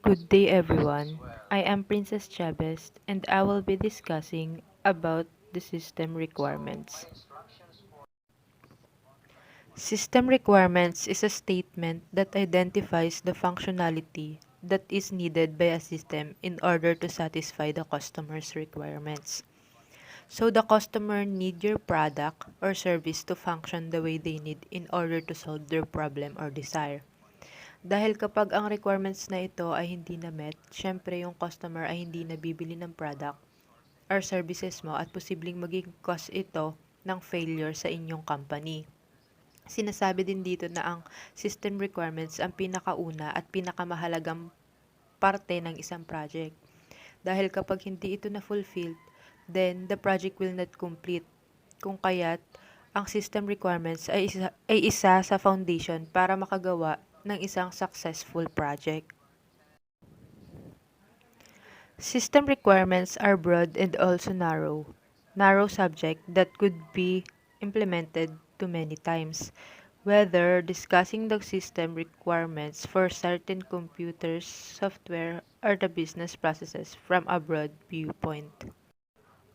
Good day everyone. I am Princess Chavez and I will be discussing about the system requirements. System requirements is a statement that identifies the functionality that is needed by a system in order to satisfy the customer's requirements. So the customer need your product or service to function the way they need in order to solve their problem or desire. Dahil kapag ang requirements na ito ay hindi na met, syempre yung customer ay hindi na bibili ng product or services mo at posibleng maging cause ito ng failure sa inyong company. Sinasabi din dito na ang system requirements ang pinakauna at pinakamahalagang parte ng isang project. Dahil kapag hindi ito na-fulfilled, then the project will not complete. Kung kaya't, ang system requirements ay isa sa foundation para makagawa ng isang successful project. System requirements are broad and also narrow. Narrow subject that could be implemented to many times. Whether discussing the system requirements for certain computers, software, or the business processes from a broad viewpoint.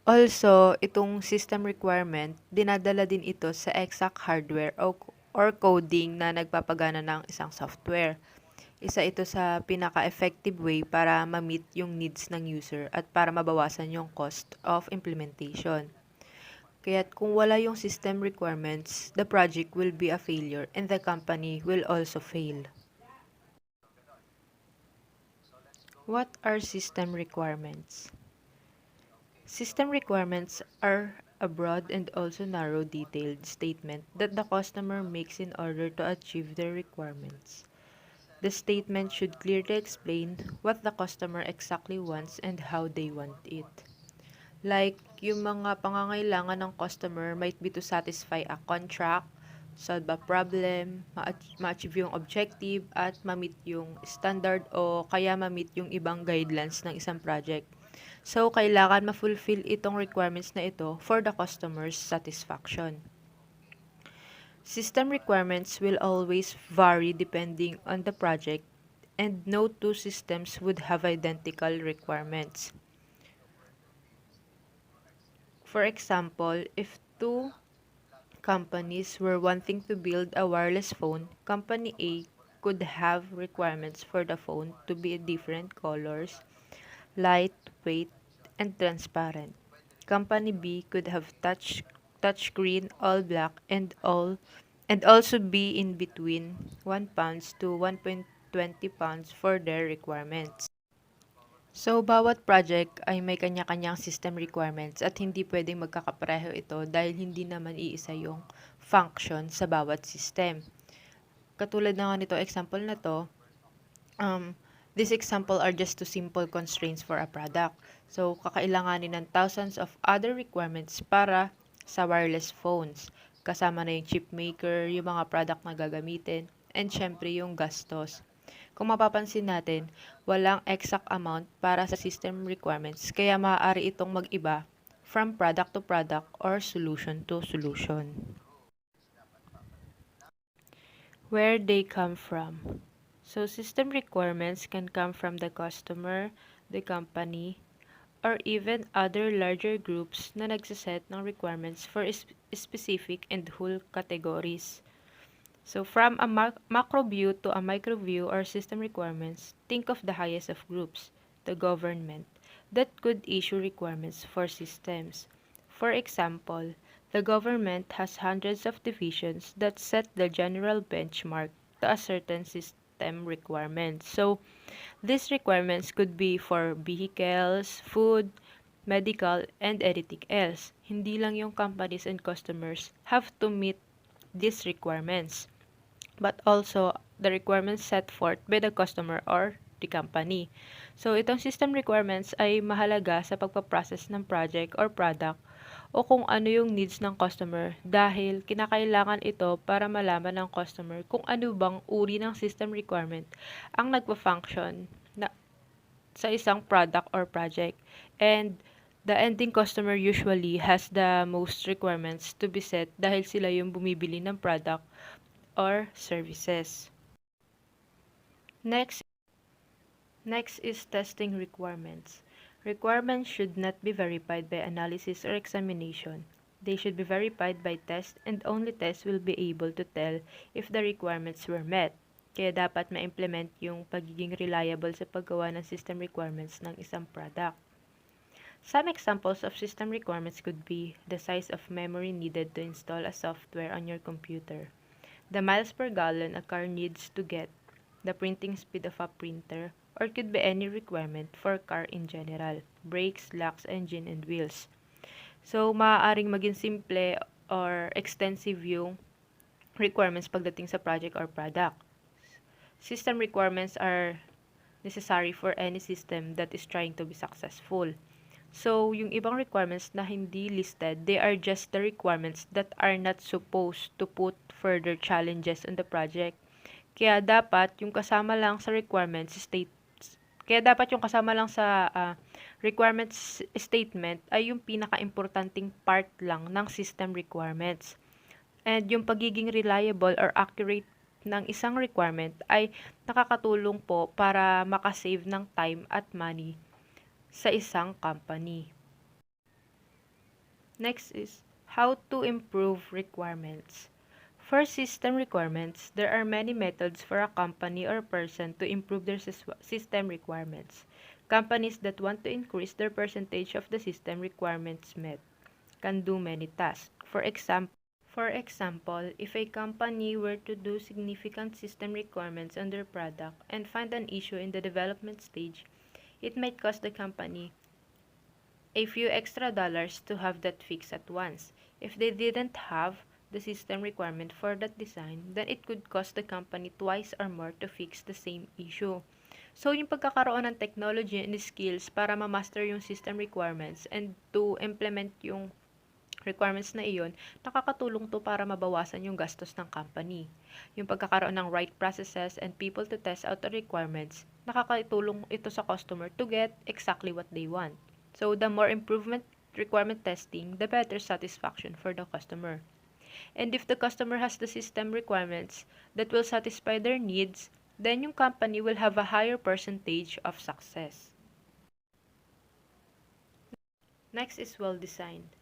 Also, itong system requirement, dinadala din ito sa exact hardware or coding na nagpapagana ng isang software. Isa ito sa pinaka-effective way para ma-meet yung needs ng user at para mabawasan yung cost of implementation. Kaya't kung wala yung system requirements, the project will be a failure and the company will also fail. What are system requirements? System requirements are a broad and also narrow detailed statement that the customer makes in order to achieve their requirements. The statement should clearly explain what the customer exactly wants and how they want it. Like, yung mga pangangailangan ng customer might be to satisfy a contract, solve a problem, ma-achieve yung objective, at ma-meet yung standard o kaya ma-meet yung ibang guidelines ng isang project. So, kailangan ma-fulfill itong requirements na ito for the customer's satisfaction. System requirements will always vary depending on the project, and no two systems would have identical requirements. For example, if two companies were wanting to build a wireless phone, Company A could have requirements for the phone to be different colors, light, weight, and transparent. Company B could have touchscreen, all black, and also be in between 1 pounds to 1.20 pounds for their requirements. So, bawat project ay may kanya-kanyang system requirements at hindi pwedeng magkakapareho ito dahil hindi naman iisa yung function sa bawat system. Katulad na nga nito, example na to, this example are just two simple constraints for a product. So, kakailanganin ng thousands of other requirements para sa wireless phones. Kasama na yung chip maker, yung mga product na gagamitin, and syempre yung gastos. Kung mapapansin natin, walang exact amount para sa system requirements, kaya maaari itong mag-iba from product to product or solution to solution. Where they come from. So, system requirements can come from the customer, the company, or even other larger groups na nagsaset ng requirements for specific and whole categories. So, from a macro view to a micro view or system requirements, think of the highest of groups, the government, that could issue requirements for systems. For example, the government has hundreds of divisions that set the general benchmark to a certain system requirement. So, these requirements could be for vehicles, food, medical, and anything else. Hindi lang yung companies and customers have to meet these requirements, but also the requirements set forth by the customer or the company. So, itong system requirements ay mahalaga sa pagpaprocess ng project or product o kung ano yung needs ng customer dahil kinakailangan ito para malaman ng customer kung ano bang uri ng system requirement ang nagpa-function na, sa isang product or project. And the ending customer usually has the most requirements to be set dahil sila yung bumibili ng product or services. Next, Next is testing requirements. Requirements should not be verified by analysis or examination. They should be verified by test, and only test will be able to tell if the requirements were met. Kaya dapat ma-implement yung pagiging reliable sa paggawa ng system requirements ng isang product. Some examples of system requirements could be the size of memory needed to install a software on your computer, the miles per gallon a car needs to get, the printing speed of a printer, or it could be any requirement for car in general, brakes, locks, engine, and wheels. So, maaaring maging simple or extensive yung requirements pagdating sa project or product. System requirements are necessary for any system that is trying to be successful. So, yung ibang requirements na hindi listed, they are just the requirements that are not supposed to put further challenges on the project. Kaya dapat yung kasama lang sa requirements state Kaya dapat yung kasama lang sa requirements statement ay yung pinaka-importanting part lang ng system requirements. And yung pagiging reliable or accurate ng isang requirement ay nakakatulong po para makasave ng time at money sa isang company. Next is how to improve requirements. For system requirements, there are many methods for a company or person to improve their system requirements. Companies that want to increase their percentage of the system requirements met can do many tasks. For example, if a company were to do significant system requirements on their product and find an issue in the development stage, it might cost the company a few extra dollars to have that fixed at once. If they didn't have the system requirement for that design, then it could cost the company twice or more to fix the same issue. So, yung pagkakaroon ng technology and skills para ma-master yung system requirements and to implement yung requirements na iyon, nakakatulong to para mabawasan yung gastos ng company. Yung pagkakaroon ng right processes and people to test out the requirements, nakakatulong ito sa customer to get exactly what they want. So, the more improvement requirement testing, the better satisfaction for the customer. And if the customer has the system requirements that will satisfy their needs, then yung company will have a higher percentage of success. Next is well-designed.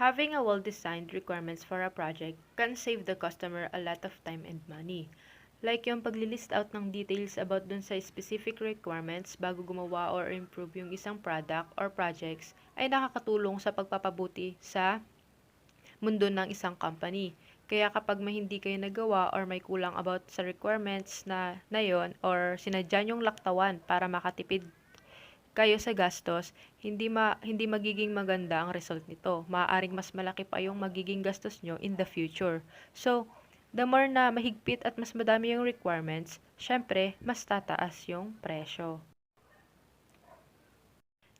Having a well-designed requirements for a project can save the customer a lot of time and money. Like yung paglilist out ng details about dun sa specific requirements bago gumawa or improve yung isang product or projects ay nakakatulong sa pagpapabuti sa mundo ng isang company. Kaya kapag may hindi kayo nagawa or may kulang about sa requirements na yon or sinadya yung laktawan para makatipid kayo sa gastos, hindi magiging maganda ang result nito. Maaaring mas malaki pa yung magiging gastos nyo in the future. So, the more na mahigpit at mas madami yung requirements, syempre, mas tataas yung presyo.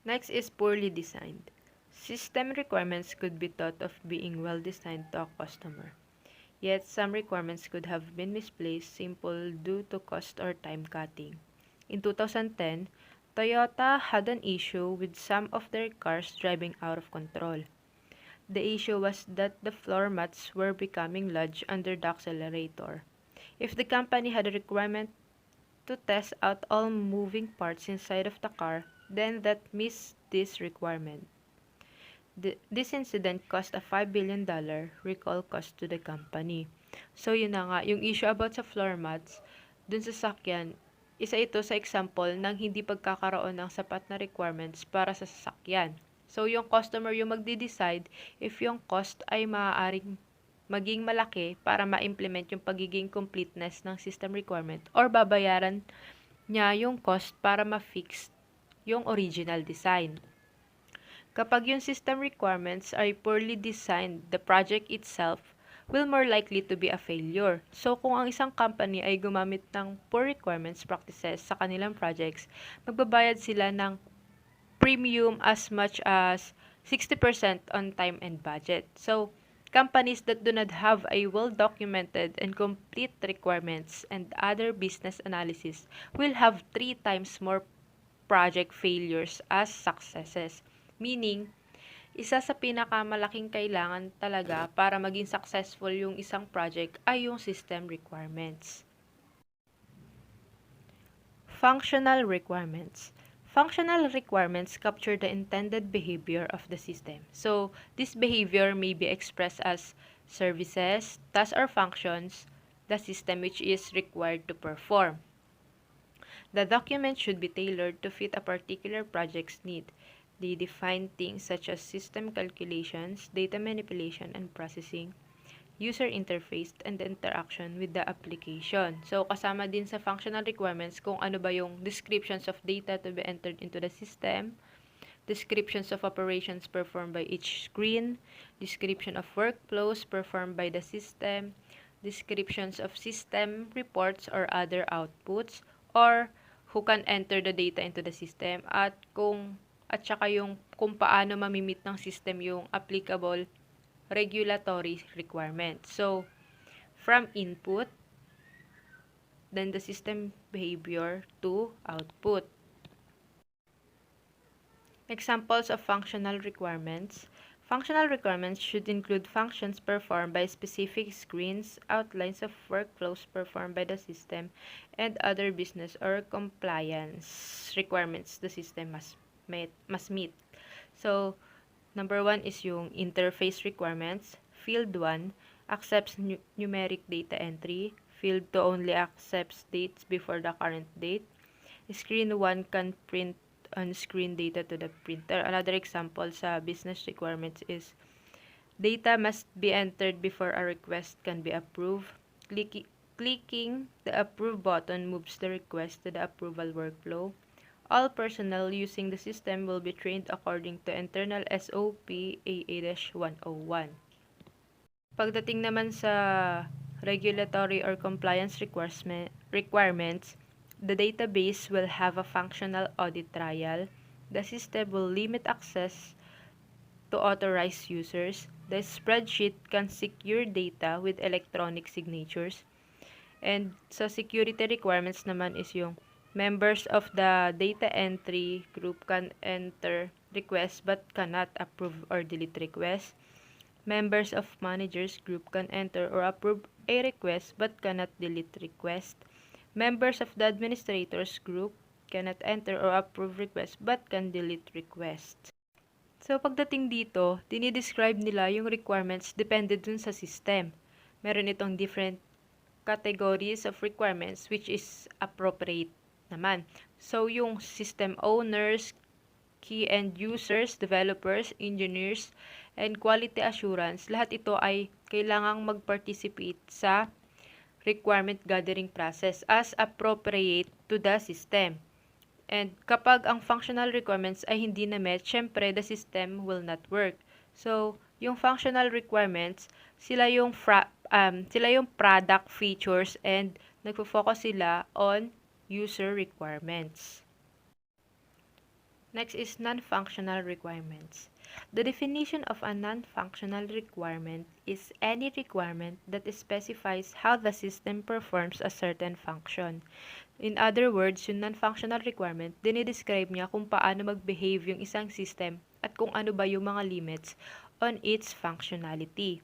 Next is poorly designed. System requirements could be thought of being well designed to a customer. Yet, some requirements could have been misplaced simple due to cost or time cutting. In 2010, Toyota had an issue with some of their cars driving out of control. The issue was that the floor mats were becoming lodged under the accelerator. If the company had a requirement to test out all moving parts inside of the car, then that missed this requirement. This incident cost a $5 billion recall cost to the company. So, yun na nga, yung issue about sa floor mats, dun sa sakyan, isa ito sa example ng hindi pagkakaroon ng sapat na requirements para sa sasakyan. So, yung customer yung magde-decide if yung cost ay maaaring maging malaki para ma-implement yung pagiging completeness ng system requirement or babayaran niya yung cost para ma-fix yung original design. Kapag yung system requirements ay poorly designed, the project itself will more likely to be a failure. So, kung ang isang company ay gumamit ng poor requirements practices sa kanilang projects, magbabayad sila ng premium as much as 60% on time and budget. So, companies that do not have a well-documented and complete requirements and other business analysis will have 3 times more project failures as successes. Meaning, isa sa pinakamalaking kailangan talaga para maging successful yung isang project ay yung system requirements. Functional requirements. Functional requirements capture the intended behavior of the system. So, this behavior may be expressed as services, tasks, or functions the system which is required to perform. The document should be tailored to fit a particular project's need. They define things such as system calculations, data manipulation and processing, user interface, and the interaction with the application. So, kasama din sa functional requirements kung ano ba yung descriptions of data to be entered into the system, descriptions of operations performed by each screen, description of workflows performed by the system, descriptions of system reports or other outputs, or who can enter the data into the system, at saka yung kung paano mamimit ng system yung applicable regulatory requirements. So, from input, then the system behavior to output. Examples of functional requirements. Functional requirements should include functions performed by specific screens, outlines of workflows performed by the system, and other business or compliance requirements the system must meet. So, number 1 is yung interface requirements. Field 1 accepts numeric data entry. Field 2 only accepts dates before the current date. Screen 1 can print on-screen data to the printer. Another example sa business requirements is data must be entered before a request can be approved. Clicking the approve button moves the request to the approval workflow. All personnel using the system will be trained according to internal SOP AA-101. Pagdating naman sa regulatory or compliance requirements, the database will have a functional audit trial. The system will limit access to authorized users. The spreadsheet can secure data with electronic signatures. And sa security requirements naman is yung members of the data entry group can enter requests but cannot approve or delete requests. Members of managers group can enter or approve a request but cannot delete request. Members of the administrators group cannot enter or approve requests but can delete requests. So, pagdating dito, dinidescribe nila yung requirements depende dun sa system. Meron itong different categories of requirements which is appropriate naman. So, yung system owners, key end users, developers, engineers, and quality assurance, lahat ito ay kailangang mag-participate sa requirement gathering process as appropriate to the system. And kapag ang functional requirements ay hindi na met, syempre the system will not work. So, yung functional requirements, sila yung product features and nagfo-focus sila on user requirements. Next is non-functional requirements. The definition of a non-functional requirement is any requirement that specifies how the system performs a certain function. In other words, yung non-functional requirement, dinidescribe niya kung paano mag-behave yung isang system at kung ano ba yung mga limits on its functionality.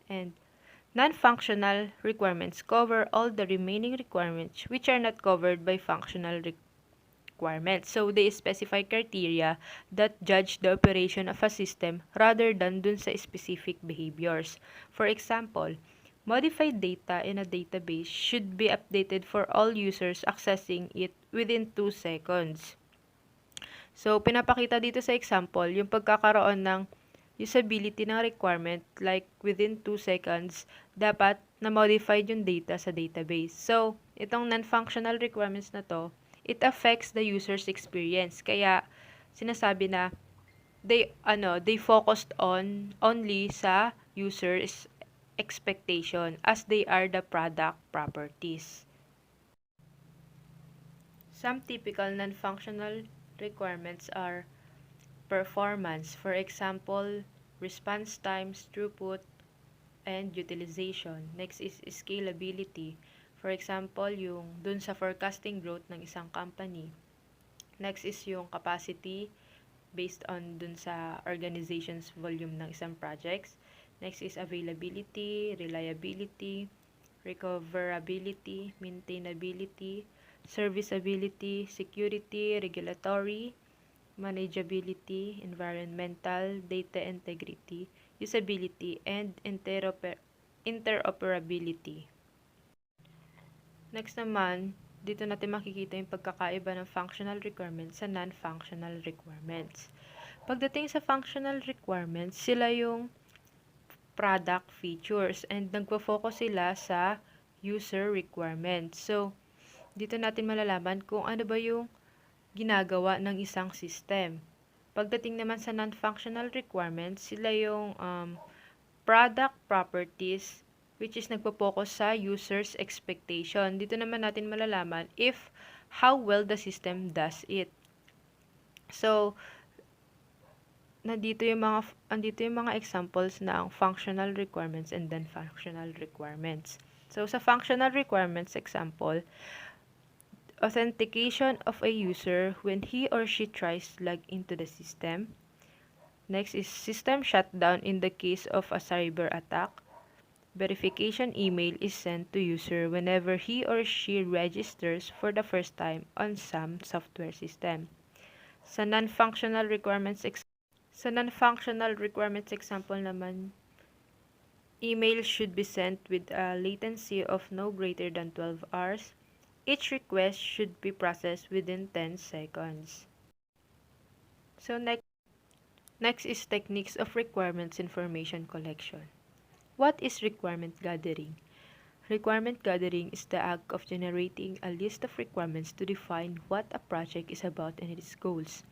And non-functional requirements cover all the remaining requirements which are not covered by functional requirements. So, they specify criteria that judge the operation of a system rather than dun sa specific behaviors. For example, modified data in a database should be updated for all users accessing it within 2 seconds. So, pinapakita dito sa example, yung pagkakaroon ng usability ng requirement like within 2 seconds, dapat na-modified yung data sa database. So, itong non-functional requirements na to, it affects the user's experience. Kaya, sinasabi na they focused on only sa user's expectation as they are the product properties. Some typical non-functional requirements are performance. For example, response times, throughput, and utilization. Next is scalability. For example, yung dun sa forecasting growth ng isang company. Next is yung capacity based on dun sa organization's volume ng isang projects. Next is availability, reliability, recoverability, maintainability, serviceability, security, regulatory, manageability, environmental, data integrity, usability, and interoperability. Next naman, dito natin makikita yung pagkakaiba ng functional requirements sa non-functional requirements. Pagdating sa functional requirements, sila yung product features and nagpo-focus sila sa user requirements. So, dito natin malalaman kung ano ba yung ginagawa ng isang system. Pagdating naman sa non-functional requirements, sila yung product properties, which is nagpo-focus sa user's expectation. Dito naman natin malalaman if how well the system does it. So, andito yung mga examples ng functional requirements and then functional requirements. So, sa functional requirements example, authentication of a user when he or she tries to log into the system. Next is system shutdown in the case of a cyber attack. Verification email is sent to user whenever he or she registers for the first time on some software system. Sa non-functional requirements example naman, email should be sent with a latency of no greater than 12 hours. Each request should be processed within 10 seconds. So next is techniques of requirements information collection. What is requirement gathering? Requirement gathering is the act of generating a list of requirements to define what a project is about and its goals.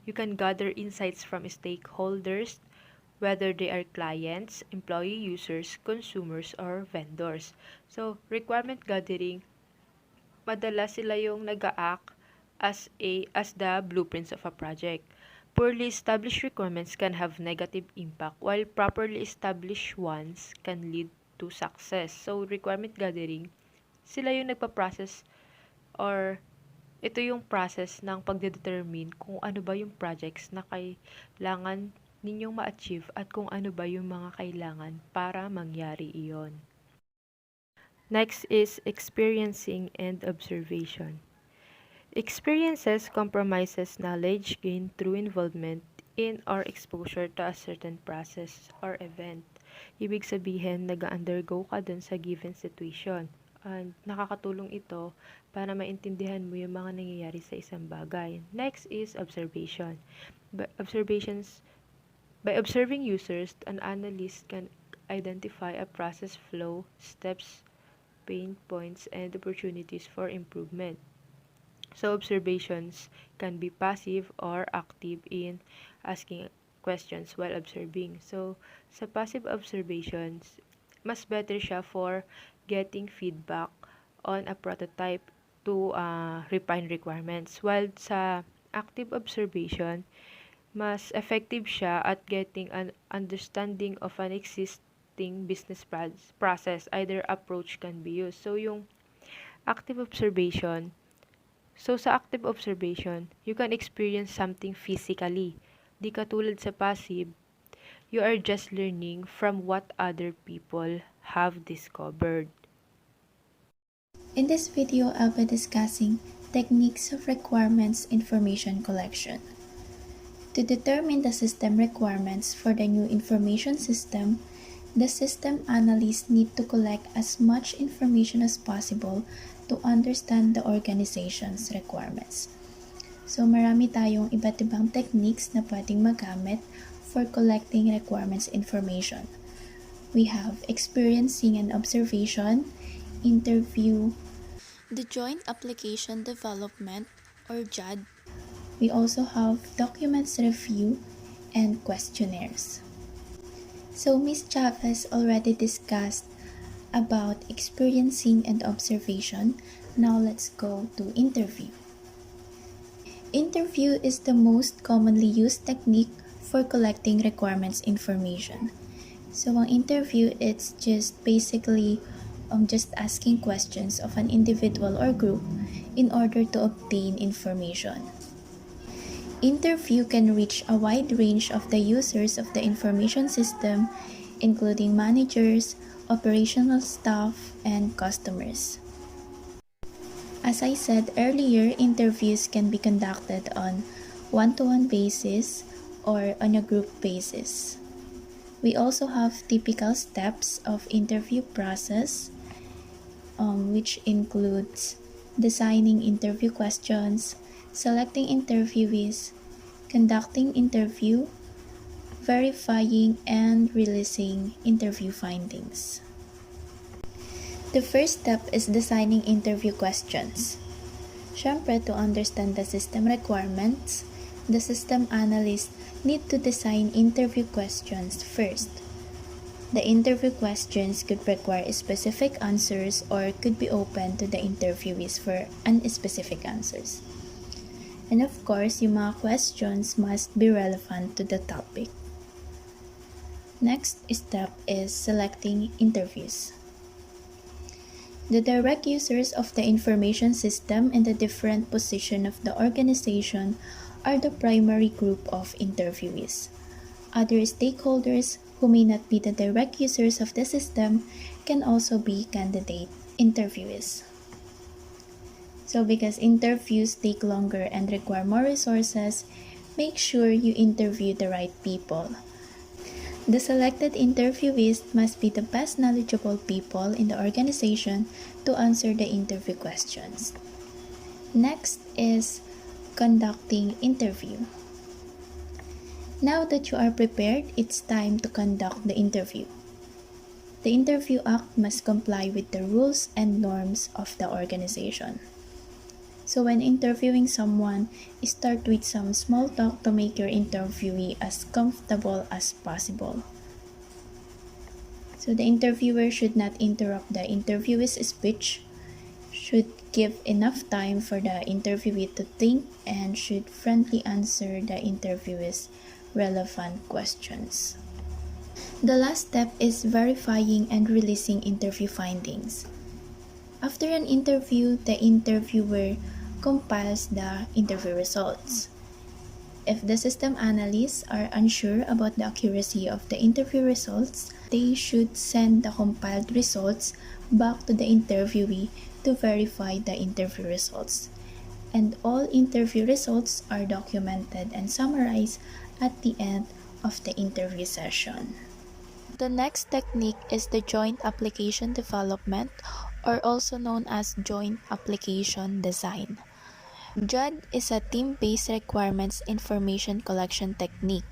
You can gather insights from stakeholders, whether they are clients, employee users, consumers, or vendors. So, requirement gathering, madalas sila yung nag-a-act as the blueprints of a project. Poorly established requirements can have negative impact, while properly established ones can lead to success. So, requirement gathering, sila yung nagpa-process or ito yung process ng pagdedetermine kung ano ba yung projects na kailangan ninyong ma-achieve at kung ano ba yung mga kailangan para mangyari iyon. Next is experiencing and observation. Experiences compromises knowledge gained through involvement in or exposure to a certain process or event. Ibig sabihin, nag-undergo ka dun sa given situation. And nakakatulong ito para maintindihan mo yung mga nangyayari sa isang bagay. Next is observation. By observing users, an analyst can identify a process flow, steps, pain points, and opportunities for improvement. So, observations can be passive or active in asking questions while observing. So, sa passive observations, mas better siya for getting feedback on a prototype to refine requirements. While sa active observation, mas effective siya at getting an understanding of an existing business process. Either approach can be used. So, yung active observation, sa active observation, you can experience something physically. Di katulad sa passive, you are just learning from what other people have discovered. In this video, I'll be discussing techniques of requirements information collection. To determine the system requirements for the new information system, the system analysts need to collect as much information as possible to understand the organization's requirements. So, marami tayong iba't ibang techniques na pwedeng magamit for collecting requirements information. We have experiencing and observation, interview, the Joint Application Development or JAD. We also have documents review and questionnaires. So, Ms. Chavez already discussed about experiencing and observation. Now let's go to interview. Interview is the most commonly used technique for collecting requirements information. So ang interview, it's just basically just asking questions of an individual or group in order to obtain information. Interview can reach a wide range of the users of the information system, including managers, operational staff, and customers. As I said earlier, interviews can be conducted on one-to-one basis or on a group basis. We also have typical steps of interview process, which includes designing interview questions, selecting interviewees, conducting interview, verifying, and releasing interview findings. The first step is designing interview questions. Syempre, to understand the system requirements, the system analyst need to design interview questions first. The interview questions could require specific answers or could be open to the interviewees for unspecific answers. And of course, yung mga questions must be relevant to the topic. Next step is selecting interviews. The direct users of the information system and the different position of the organization are the primary group of interviewees. Other stakeholders who may not be the direct users of the system can also be candidate interviewees. So because interviews take longer and require more resources, make sure you interview the right people. The selected interviewees must be the best knowledgeable people in the organization to answer the interview questions. Next is conducting interview. Now that you are prepared, it's time to conduct the interview. The Interview Act must comply with the rules and norms of the organization. So when interviewing someone, start with some small talk to make your interviewee as comfortable as possible. So the interviewer should not interrupt the interviewee's speech, should give enough time for the interviewee to think, and should friendly answer the interviewee's relevant questions. The last step is verifying and releasing interview findings. After an interview, the interviewer compiles the interview results. If the system analysts are unsure about the accuracy of the interview results, they should send the compiled results back to the interviewee to verify the interview results. And all interview results are documented and summarized at the end of the interview session. The next technique is the joint application development, or also known as joint application design. JAD is a team-based requirements information collection technique.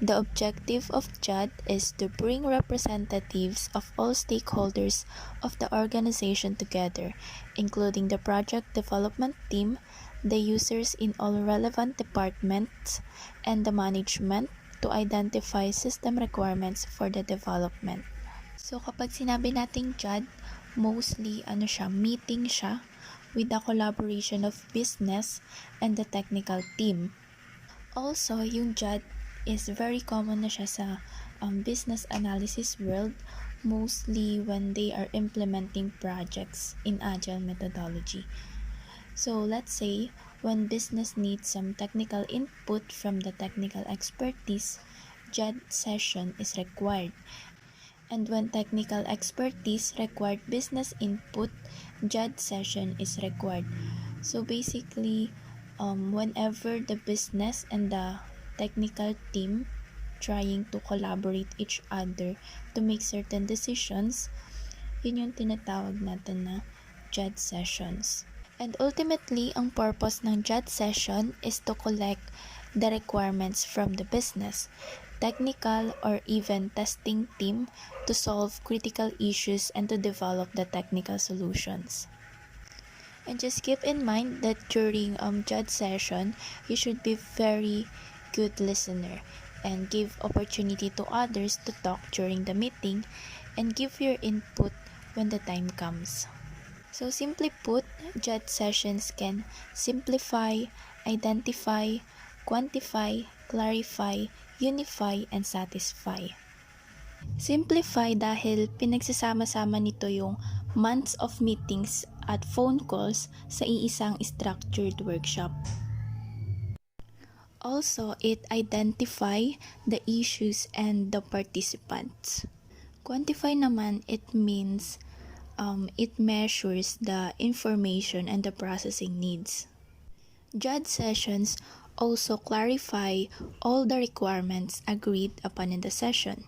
The objective of JAD is to bring representatives of all stakeholders of the organization together, including the project development team, the users in all relevant departments, and the management to identify system requirements for the development. So kapag sinabi nating JAD, mostly meeting siya with the collaboration of business and the technical team. Also, yung JAD is very common na siya sa business analysis world, mostly when they are implementing projects in agile methodology. So let's say when business needs some technical input from the technical expertise, JAD session is required. And when technical expertise required business input, JAD session is required. So basically, whenever the business and the technical team trying to collaborate each other to make certain decisions, yun yung tinatawag natin na JAD sessions. And ultimately, ang purpose ng JAD session is to collect the requirements from the business, technical or even testing team to solve critical issues and to develop the technical solutions. And just keep in mind that during JAD session, you should be very good listener and give opportunity to others to talk during the meeting and give your input when the time comes. So simply put, JAD sessions can simplify, identify, quantify, clarify, unify, and satisfy. Simplify dahil pinagsasama-sama nito yung months of meetings at phone calls sa iisang structured workshop. Also, it identify the issues and the participants. Quantify naman, it means it measures the information and the processing needs. Judge sessions also clarify all the requirements agreed upon in the session.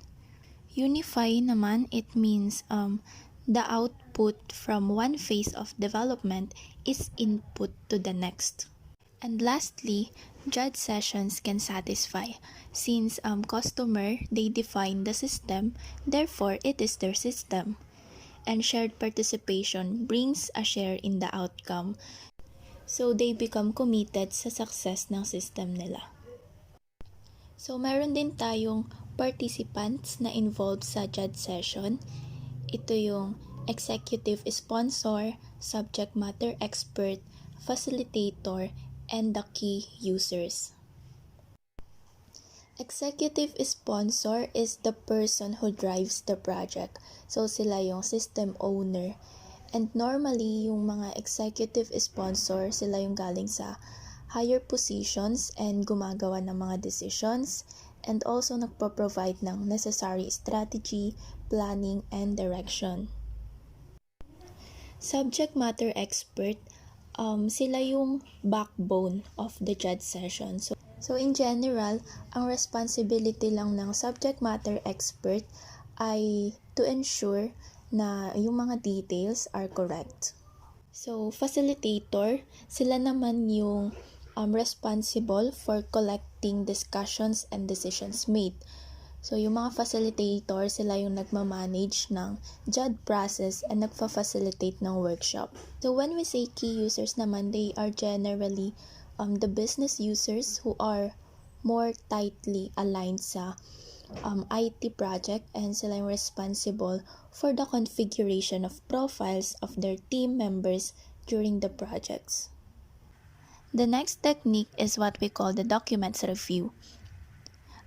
Unify naman, it means the output from one phase of development is input to the next. And lastly, judge sessions can satisfy since customer they define the system, therefore it is their system. And shared participation brings a share in the outcome, so they become committed sa success ng system nila. So meron din tayong participants na involved sa judge session. Ito yung executive sponsor, subject matter expert, facilitator, and the key users. Executive sponsor is the person who drives the project. So sila yung system owner. And normally, yung mga executive sponsor, sila yung galing sa higher positions and gumagawa ng mga decisions and also nagpo-provide ng necessary strategy, planning, and direction. Subject matter expert, sila yung backbone of the judge session. So in general, ang responsibility lang ng subject matter expert ay to ensure na yung mga details are correct. So facilitator, sila naman yung responsible for collecting discussions and decisions made. So yung mga facilitator, sila yung nagmamanage ng judge process and nagfa-facilitate ng workshop. So when we say key users naman, they are generally the business users who are more tightly aligned sa IT project and sila yung responsible for the configuration of profiles of their team members during the projects. The next technique is what we call the documents review.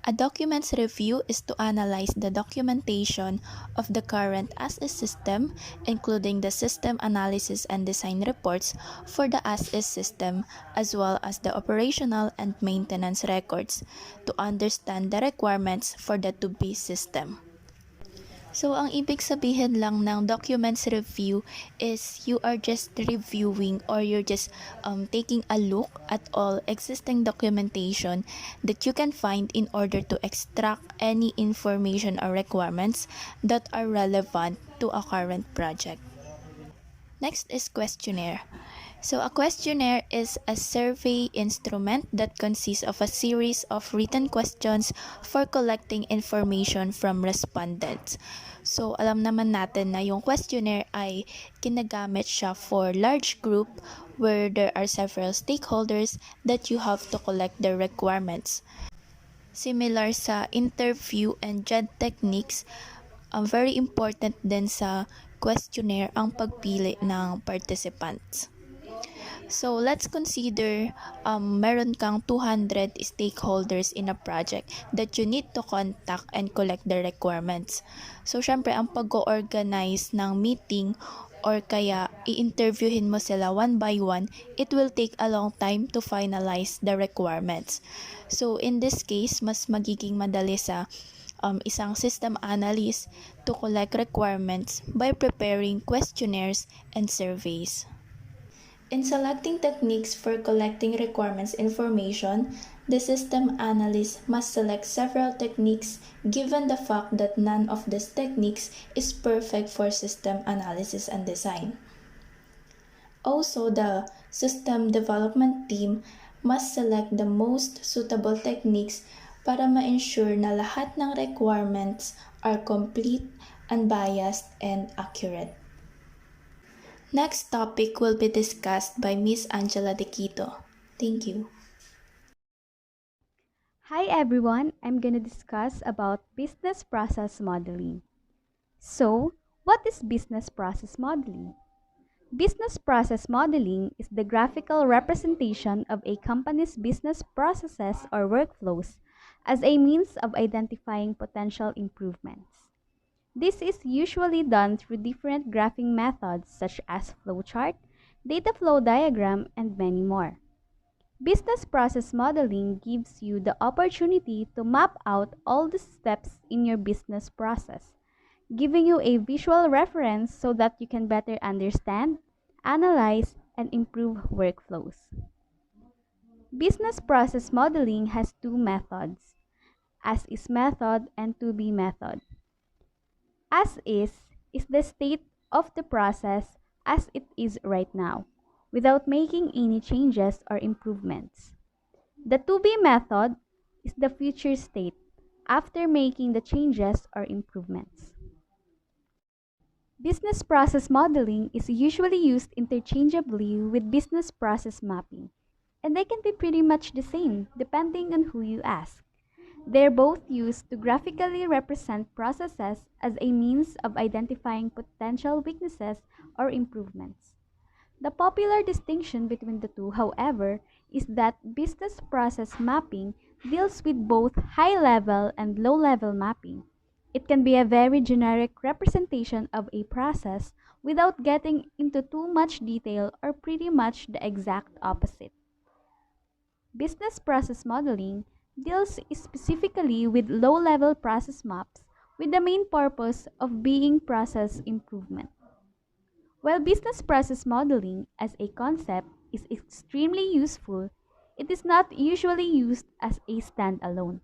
A documents review is to analyze the documentation of the current as-is system, including the system analysis and design reports for the as-is system, as well as the operational and maintenance records, to understand the requirements for the to-be system. So, ang ibig sabihin lang ng documents review is you are just reviewing or you're just taking a look at all existing documentation that you can find in order to extract any information or requirements that are relevant to a current project. Next is questionnaire. So a questionnaire is a survey instrument that consists of a series of written questions for collecting information from respondents. So alam naman natin na yung questionnaire ay ginagamit siya for large group where there are several stakeholders that you have to collect their requirements. Similar sa interview and judge techniques, very important din sa questionnaire ang pagpili ng participants. So let's consider meron kang 200 stakeholders in a project that you need to contact and collect their requirements. So syempre ang pag-organize ng meeting or kaya i-interviewin mo sila one by one, it will take a long time to finalize the requirements. So in this case, mas magiging madali sa isang system analyst to collect requirements by preparing questionnaires and surveys. In selecting techniques for collecting requirements information, the system analyst must select several techniques given the fact that none of these techniques is perfect for system analysis and design. Also, the system development team must select the most suitable techniques para ma-ensure na lahat ng requirements are complete, unbiased, and accurate. Next topic will be discussed by Miss Angela De Quito. Thank you. Hi everyone, I'm going to discuss about business process modeling. So, what is business process modeling? Business process modeling is the graphical representation of a company's business processes or workflows as a means of identifying potential improvements. This is usually done through different graphing methods such as flowchart, data flow diagram, and many more. Business process modeling gives you the opportunity to map out all the steps in your business process, giving you a visual reference so that you can better understand, analyze, and improve workflows. Business process modeling has two methods, as is method and to be method. As is the state of the process as it is right now, without making any changes or improvements. The to be method is the future state after making the changes or improvements. Business process modeling is usually used interchangeably with business process mapping, and they can be pretty much the same depending on who you ask. They're both used to graphically represent processes as a means of identifying potential weaknesses or improvements. The popular distinction between the two, however, is that business process mapping deals with both high level and low level mapping. It can be a very generic representation of a process without getting into too much detail or pretty much the exact opposite. Business process modeling deals specifically with low level process maps with the main purpose of being process improvement. While business process modeling as a concept is extremely useful, it is not usually used as a standalone.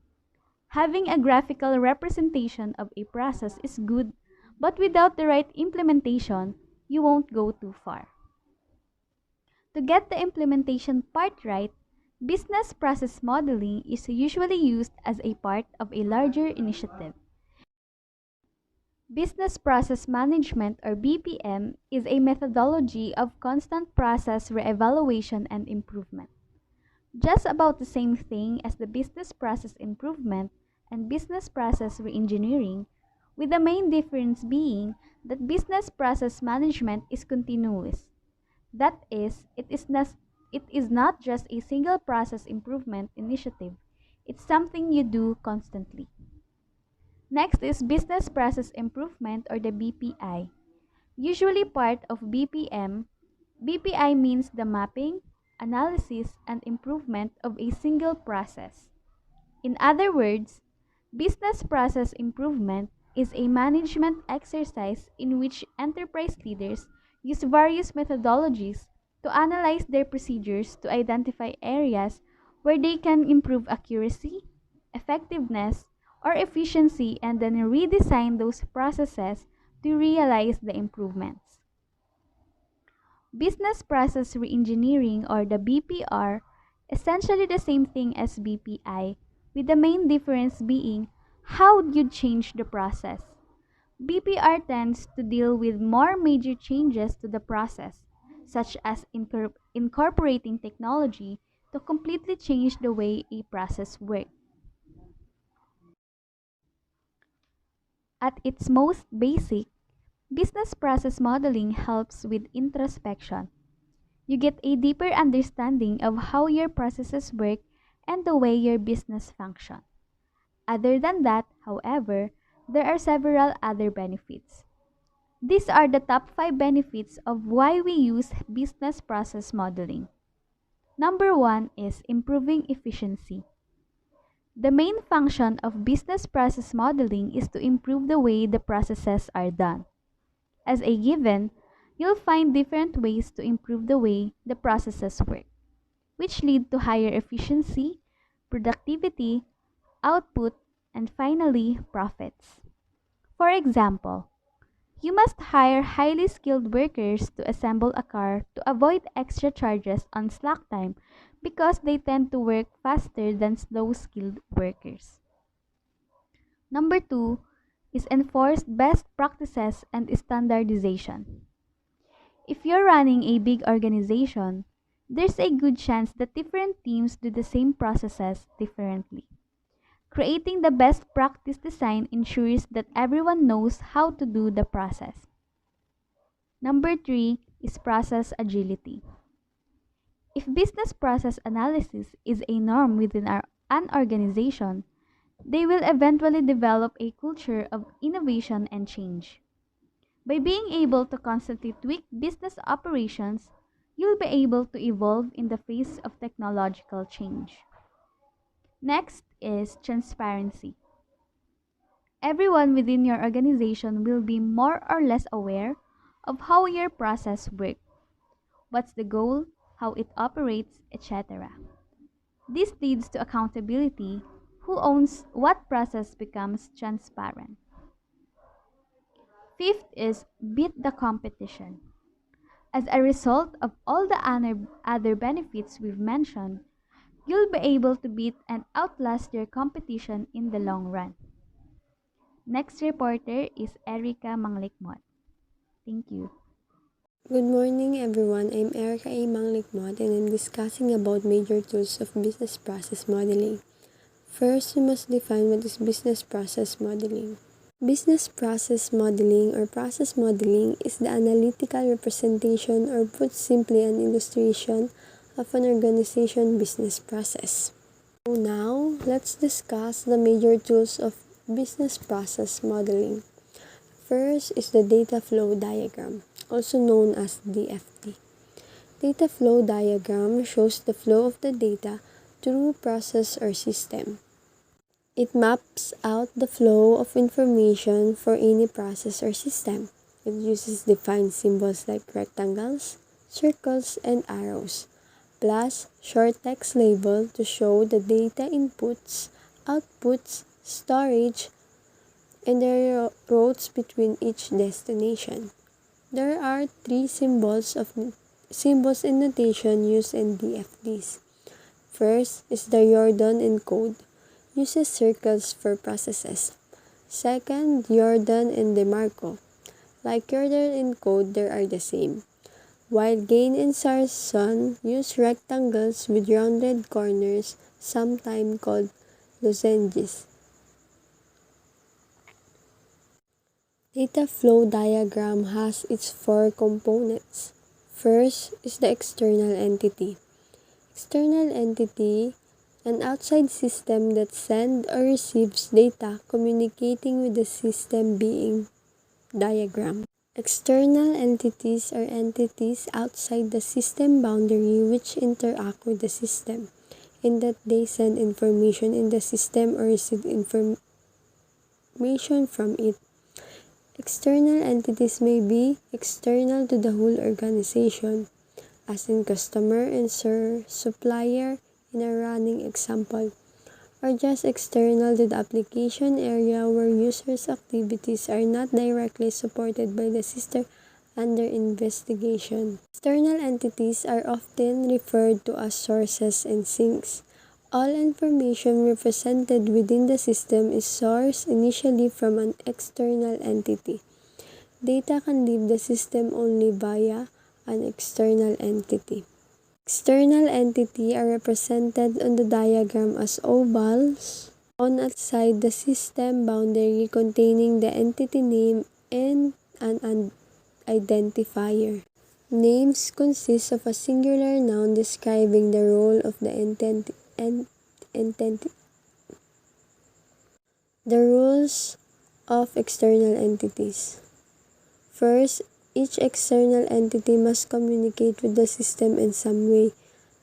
Having a graphical representation of a process is good, but without the right implementation, you won't go too far. To get the implementation part right, business process modeling is usually used as a part of a larger initiative. Business Process Management or BPM is a methodology of constant process reevaluation and improvement. Just about the same thing as the business process improvement and business process reengineering, with the main difference being that business process management is continuous. That is, it is not just a single process improvement initiative. It's something you do constantly. Next is Business Process Improvement or the BPI. Usually part of BPM, BPI means the mapping, analysis, and improvement of a single process. In other words, business process improvement is a management exercise in which enterprise leaders use various methodologies to analyze their procedures to identify areas where they can improve accuracy, effectiveness, or efficiency and then redesign those processes to realize the improvements. Business Process Reengineering or the BPR, essentially the same thing as BPI, with the main difference being how you change the process. BPR tends to deal with more major changes to the process, such as incorporating technology to completely change the way a process works. At its most basic, business process modeling helps with introspection. You get a deeper understanding of how your processes work and the way your business functions. Other than that, however, there are several other benefits. These are the top 5 benefits of why we use business process modeling. Number 1 is improving efficiency. The main function of business process modeling is to improve the way the processes are done. As a given, you'll find different ways to improve the way the processes work, which lead to higher efficiency, productivity, output, and finally, profits. For example, you must hire highly skilled workers to assemble a car to avoid extra charges on slack time because they tend to work faster than slow skilled workers. Number 2 is enforce best practices and standardization. If you're running a big organization, there's a good chance that different teams do the same processes differently. Creating the best practice design ensures that everyone knows how to do the process. Number 3 is process agility. If business process analysis is a norm within an organization, they will eventually develop a culture of innovation and change. By being able to constantly tweak business operations, you'll be able to evolve in the face of technological change. Next is transparency. Everyone within your organization will be more or less aware of how your process works, what's the goal, how it operates, etc. This leads to accountability. Who owns what process becomes transparent. Fifth is beat the competition. As a result of all the other benefits we've mentioned, you'll be able to beat and outlast your competition in the long run. Next reporter is Erica Manglikmot. Thank you. Good morning, everyone. I'm Erica A. Manglikmot, and I'm discussing about major tools of business process modeling. First, we must define what is business process modeling. Business process modeling or process modeling is the analytical representation, or put simply, an illustration of an organization business process. So now, let's discuss the major tools of business process modeling. First is the data flow diagram, also known as DFD. Data flow diagram shows the flow of the data through process or system. It maps out the flow of information for any process or system. It uses defined symbols like rectangles, circles, and arrows, plus short text label to show the data inputs, outputs, storage, and the routes between each destination. There are three symbols in notation used in DFDs. First is the Jordan encode, uses circles for processes. Second, Jordan and DeMarco. Like Jordan encode, they are the same. While Gain and Sarson use rectangles with rounded corners, sometimes called lozenges. Data flow diagram has its four components. First is the external entity. External entity, an outside system that sends or receives data communicating with the system being diagrammed. External entities are entities outside the system boundary which interact with the system, in that they send information in the system or receive information from it. External entities may be external to the whole organization, as in customer and supplier in a running example, or just external to the application area where users' activities are not directly supported by the system under investigation. External entities are often referred to as sources and sinks. All information represented within the system is sourced initially from an external entity. Data can leave the system only via an external entity. External entity are represented on the diagram as ovals on outside the system boundary containing the entity name and an identifier. Names consist of a singular noun describing the role of the entity. The rules of external entities. First, each external entity must communicate with the system in some way.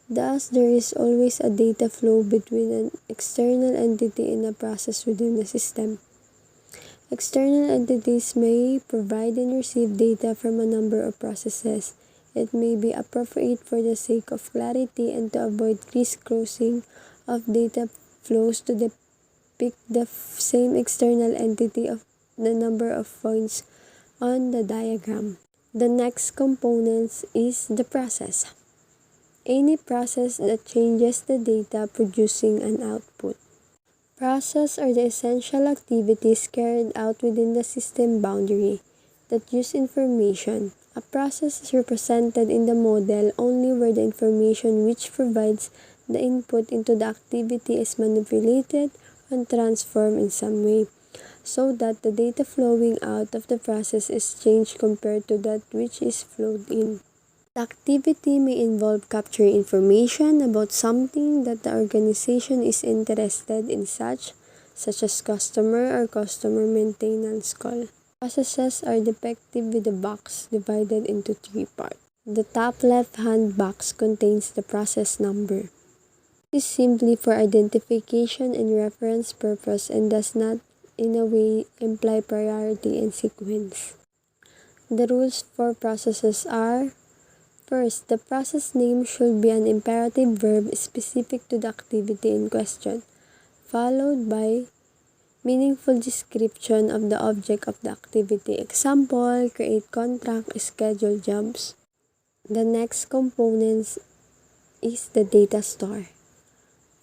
Thus, there is always a data flow between an external entity and a process within the system. External entities may provide and receive data from a number of processes. It may be appropriate for the sake of clarity and to avoid crisscrossing of data flows to depict the same external entity of the number of points on the diagram. The next component is the process. Any process that changes the data producing an output. Processes are the essential activities carried out within the system boundary that use information. A process is represented in the model only where the information which provides the input into the activity is manipulated and transformed in some way, so that the data flowing out of the process is changed compared to that which is flowed in. The activity may involve capturing information about something that the organization is interested in, such as customer or customer maintenance call. Processes are depicted with a box divided into three parts. The top left-hand box contains the process number. It is simply for identification and reference purpose and does not in a way imply priority and sequence. The rules for processes are: first, the process name should be an imperative verb specific to the activity in question, followed by meaningful description of the object of the activity. Example, create contract, schedule jobs. The next component is the data store.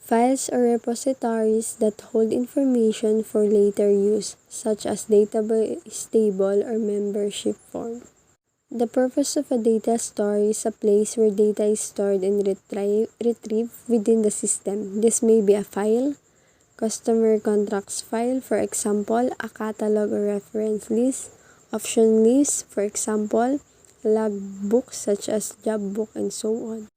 Files or repositories that hold information for later use, such as database table or membership form. The purpose of a data store is a place where data is stored and retrieved within the system. This may be a file, customer contracts file, for example, a catalog or reference list, option list, for example, logbook such as job book, and so on.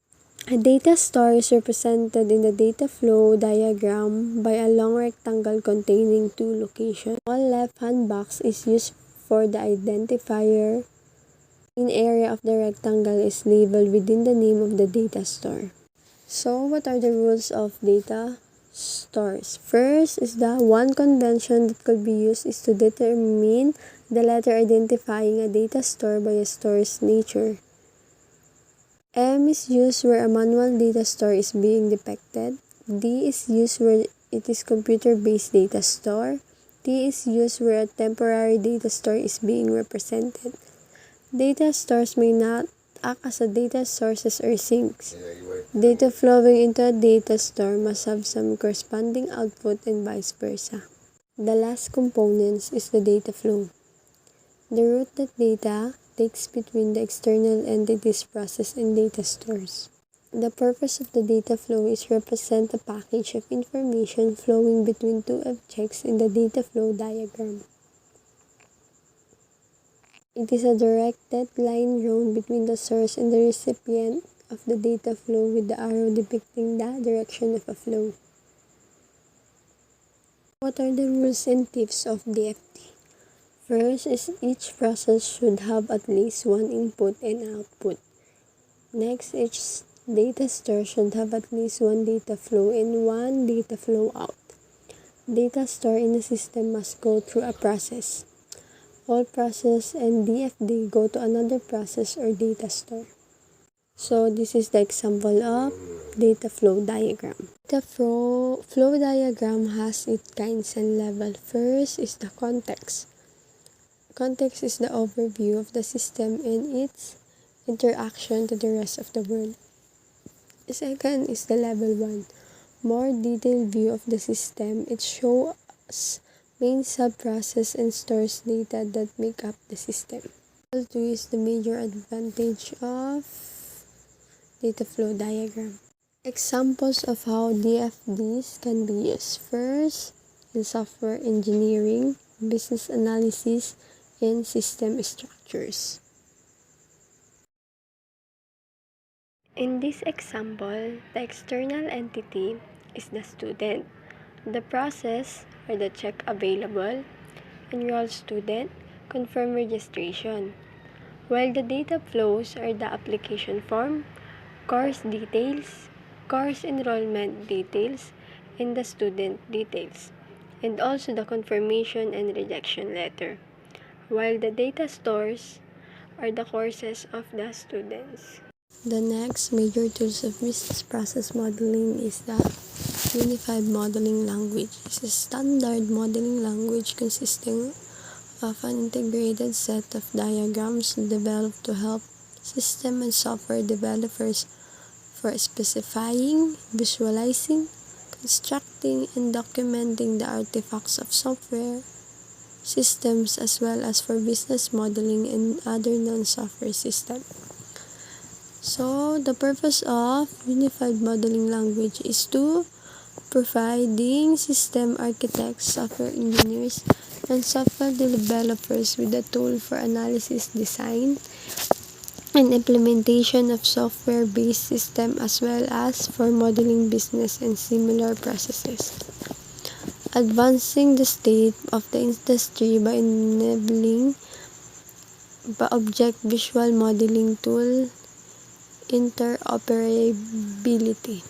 A data store is represented in the data flow diagram by a long rectangle containing two locations. The left-hand box is used for the identifier. The area of the rectangle is labeled within the name of the data store. So, what are the rules of data stores? First is the one convention that could be used is to determine the letter identifying a data store by a store's nature. M is used where a manual data store is being depicted. D is used where it is computer-based data store. T is used where a temporary data store is being represented. Data stores may not act as a data sources or sinks. Data flowing into a data store must have some corresponding output and vice versa. The last component is the data flow. The route that data takes between the external entities process and data stores. The purpose of the data flow is to represent a package of information flowing between two objects in the data flow diagram. It is a directed line drawn between the source and the recipient of the data flow with the arrow depicting the direction of a flow. What are the rules and tips of DFT? First is each process should have at least one input and output. Next, each data store should have at least one data flow and one data flow out. Data store in a system must go through a process. All process and DFD go to another process or data store. So this is the example of data flow diagram. The flow diagram has its kinds and level. First is the context. Context is the overview of the system and its interaction to the rest of the world. The second is the level 1. More detailed view of the system. It shows main sub-process and stores data that make up the system. Level 2 is the major advantage of data flow diagram. Examples of how DFDs can be used. First, in software engineering, business analysis, and system structures. In this example, the external entity is the student. The process or the check available, enroll student, confirm registration, while the data flows are the application form, course details, course enrollment details, and the student details, and also the confirmation and rejection letter, while the data stores are the courses of the students. The next major tools of business process modeling is the Unified Modeling Language. It's a standard modeling language consisting of an integrated set of diagrams developed to help system and software developers for specifying, visualizing, constructing, and documenting the artifacts of software systems, as well as for business modeling and other non-software systems. So, the purpose of Unified Modeling Language is to providing system architects, software engineers, and software developers with a tool for analysis, design, and implementation of software-based systems, as well as for modeling business and similar processes. Advancing the state of the industry by enabling the object visual modeling tool interoperability.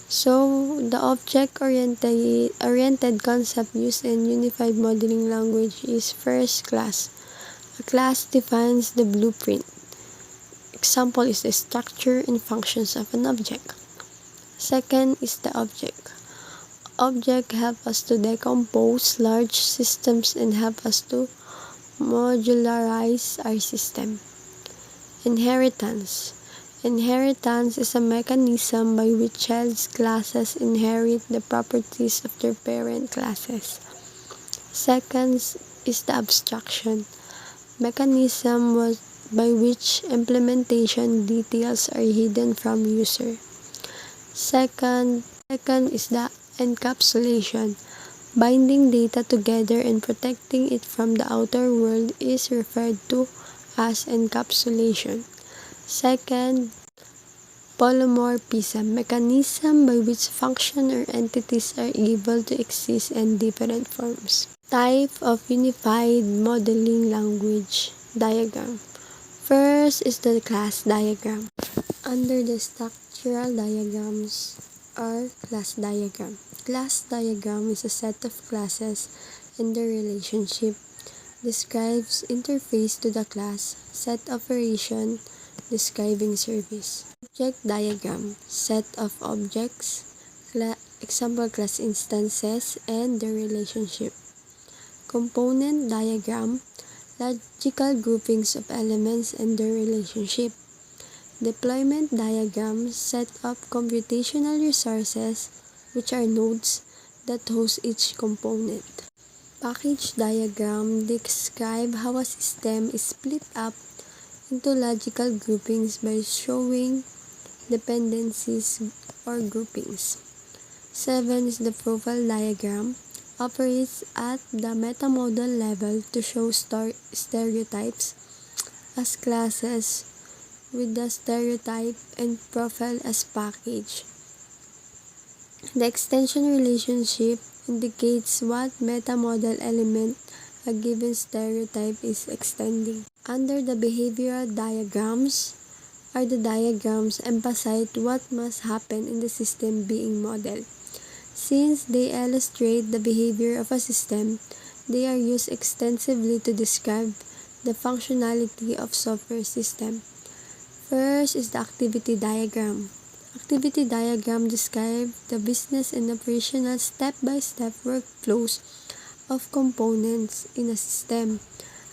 So, the object-oriented concept used in unified modeling language is first class. A class defines the blueprint. Example is the structure and functions of an object. Second is the object. Object help us to decompose large systems and help us to modularize our system. Inheritance. Inheritance is a mechanism by which child's classes inherit the properties of their parent classes. Second is the abstraction. Mechanism by which implementation details are hidden from user. Second is the encapsulation. Binding data together and protecting it from the outer world is referred to as encapsulation. Second, polymorphism, mechanism by which function or entities are able to exist in different forms. Type of unified modeling language diagram. First is the class diagram. Under the structural diagrams are class diagram. Class diagram is a set of classes and their relationship. Describes interface to the class. Set operation describing service. Object diagram. Set of objects. Example class instances and their relationship. Component diagram. Logical groupings of elements and their relationship. Deployment diagram. Set up computational resources, which are nodes that host each component. Package diagram describe how a system is split up into logical groupings by showing dependencies or groupings. 7 is the profile diagram. Operates at the metamodel level to show stereotypes as classes with the stereotype and profile as package. The extension relationship indicates what metamodel element a given stereotype is extending. Under the behavioral diagrams are the diagrams emphasize what must happen in the system being modeled. Since they illustrate the behavior of a system, they are used extensively to describe the functionality of software system. First is the activity diagram. Activity diagram describe the business and operational step-by-step workflows of components in a system.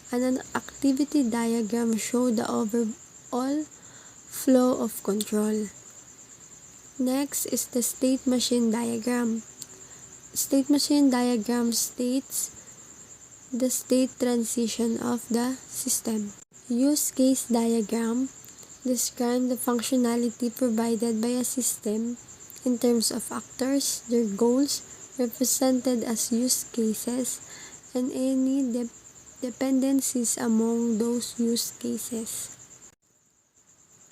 And an activity diagram shows the overall flow of control. Next is the state machine diagram. State machine diagram states the state transition of the system. Use case diagram describe the functionality provided by a system in terms of actors, their goals, represented as use cases, and any dependencies among those use cases.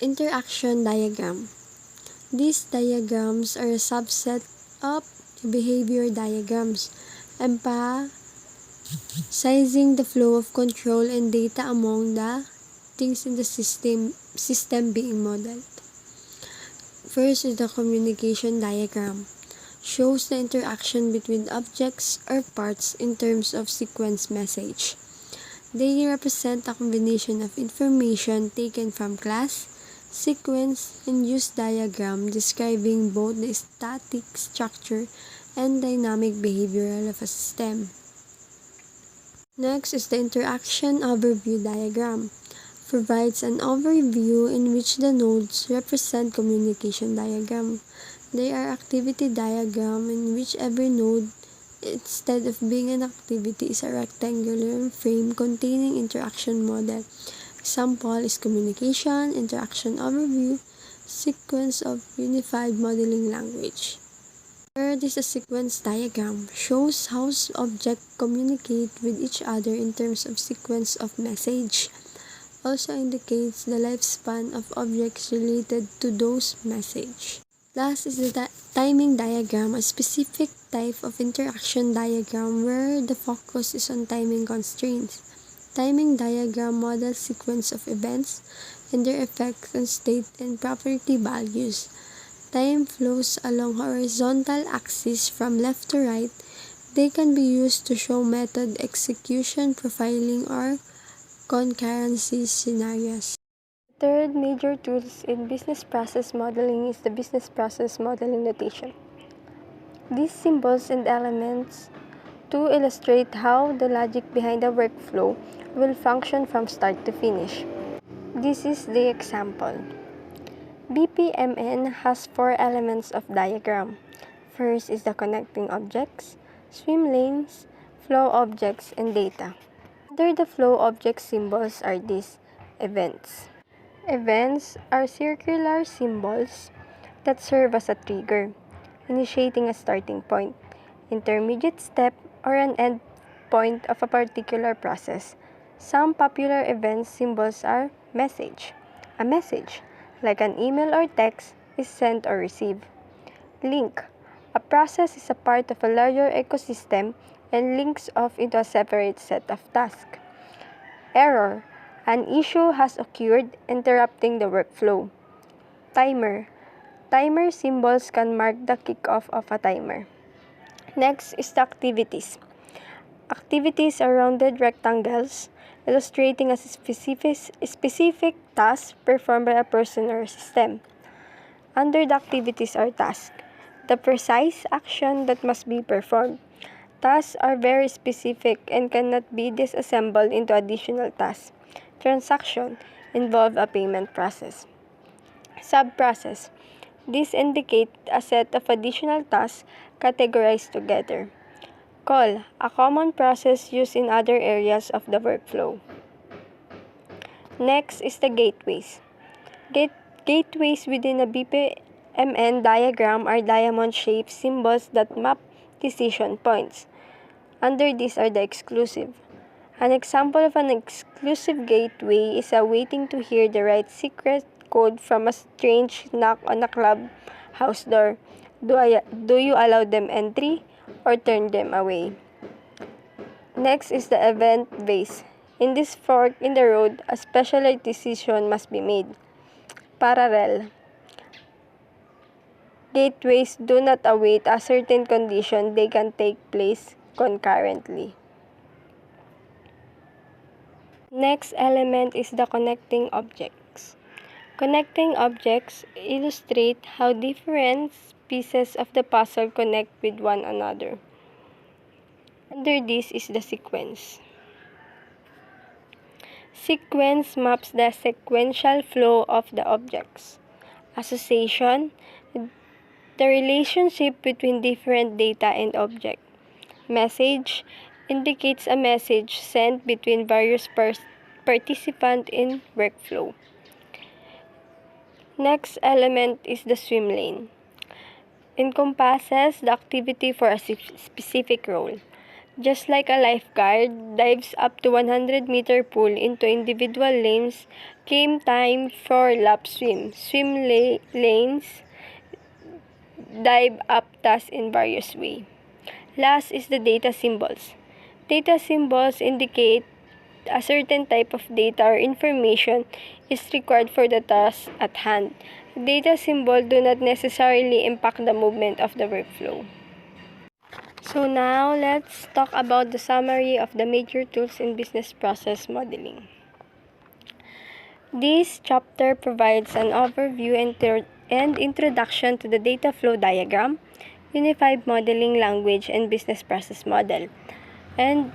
Interaction diagram. These diagrams are a subset of behavior diagrams, emphasizing the flow of control and data among the things in the system being modeled. First is the communication diagram. Shows the interaction between objects or parts in terms of sequence message. They represent a combination of information taken from class, sequence, and use diagram describing both the static structure and dynamic behavior of a system. Next is the interaction overview diagram. Provides an overview in which the nodes represent communication diagram. They are activity diagram in which every node, instead of being an activity, is a rectangular frame containing interaction model. Example is communication, interaction overview, sequence of unified modeling language. Third is a sequence diagram. Shows how objects communicate with each other in terms of sequence of message. Also indicates the lifespan of objects related to those message. Last is the timing diagram, a specific type of interaction diagram where the focus is on timing constraints. Timing diagram models sequence of events and their effects on state and property values. time flows along horizontal axis from left to right, they can be used to show method execution, profiling, or concurrency scenarios. The third major tools in business process modeling is the business process modeling notation. These symbols and elements to illustrate how the logic behind the workflow will function from start to finish. This is the example. BPMN has 4 elements of diagram. First is the connecting objects, swim lanes, flow objects, and data. Under the flow object symbols are these events. Events are circular symbols that serve as a trigger, initiating a starting point, intermediate step, or an end point of a particular process. Some popular event symbols are message. A message, like an email or text, is sent or received. Link. A process is a part of a larger ecosystem and links off into a separate set of tasks. Error. An issue has occurred, interrupting the workflow. Timer. Timer symbols can mark the kickoff of a timer. Next is the activities. Activities are rounded rectangles, illustrating a specific task performed by a person or system. Under the activities are tasks, the precise action that must be performed. Tasks are very specific and cannot be disassembled into additional tasks. Transaction involve a payment process. Sub-process. These indicate a set of additional tasks categorized together. Call, a common process used in other areas of the workflow. Next is the gateways. Gateways within a BPMN diagram are diamond-shaped symbols that map decision points. Under these are the exclusive. An example of an exclusive gateway is a waiting to hear the right secret code from a strange knock on a clubhouse door. Do you allow them entry or turn them away? Next is the event base. In this fork in the road, a specialized decision must be made. Parallel. Gateways do not await a certain condition, they can take place concurrently. Next element is the connecting objects. Connecting objects illustrate how different pieces of the puzzle connect with one another. Under this is the sequence. Sequence maps the sequential flow of the objects. Association, the relationship between different data and object. Message indicates a message sent between various participants in workflow. Next element is the swim lane. Encompasses the activity for a specific role. Just like a lifeguard dives up to 100-meter pool into individual lanes, came time for lap swim. Lanes dive up tasks in various ways. Last is the data symbols. Data symbols indicate a certain type of data or information is required for the task at hand. Data symbols do not necessarily impact the movement of the workflow. So now, let's talk about the summary of the major tools in business process modeling. This chapter provides an overview and introduction to the data flow diagram, unified modeling language, and business process model. And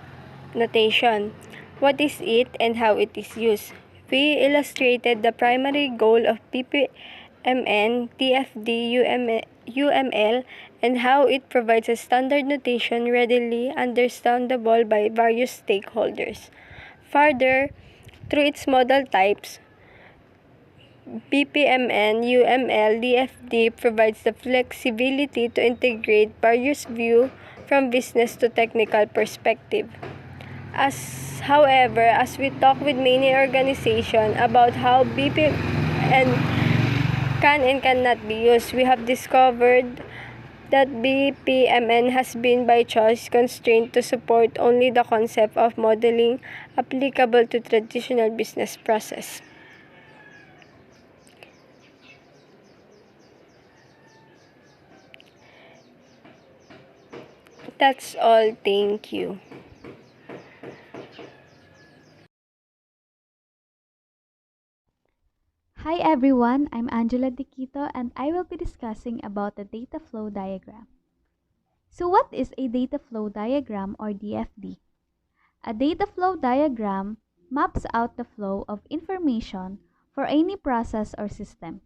notation. What is it and how it is used? We illustrated the primary goal of BPMN, TFD, UML, and how it provides a standard notation readily understandable by various stakeholders. Further, through its model types, BPMN, UML, DFD provides the flexibility to integrate various views from business to technical perspective. However, as we talk with many organizations about how BPMN can and cannot be used, we have discovered that BPMN has been by choice constrained to support only the concept of modeling applicable to traditional business process. That's all. Thank you. Hi everyone, I'm Angela Diquito and I will be discussing about the data flow diagram. So what is a data flow diagram or DFD? A data flow diagram maps out the flow of information for any process or system.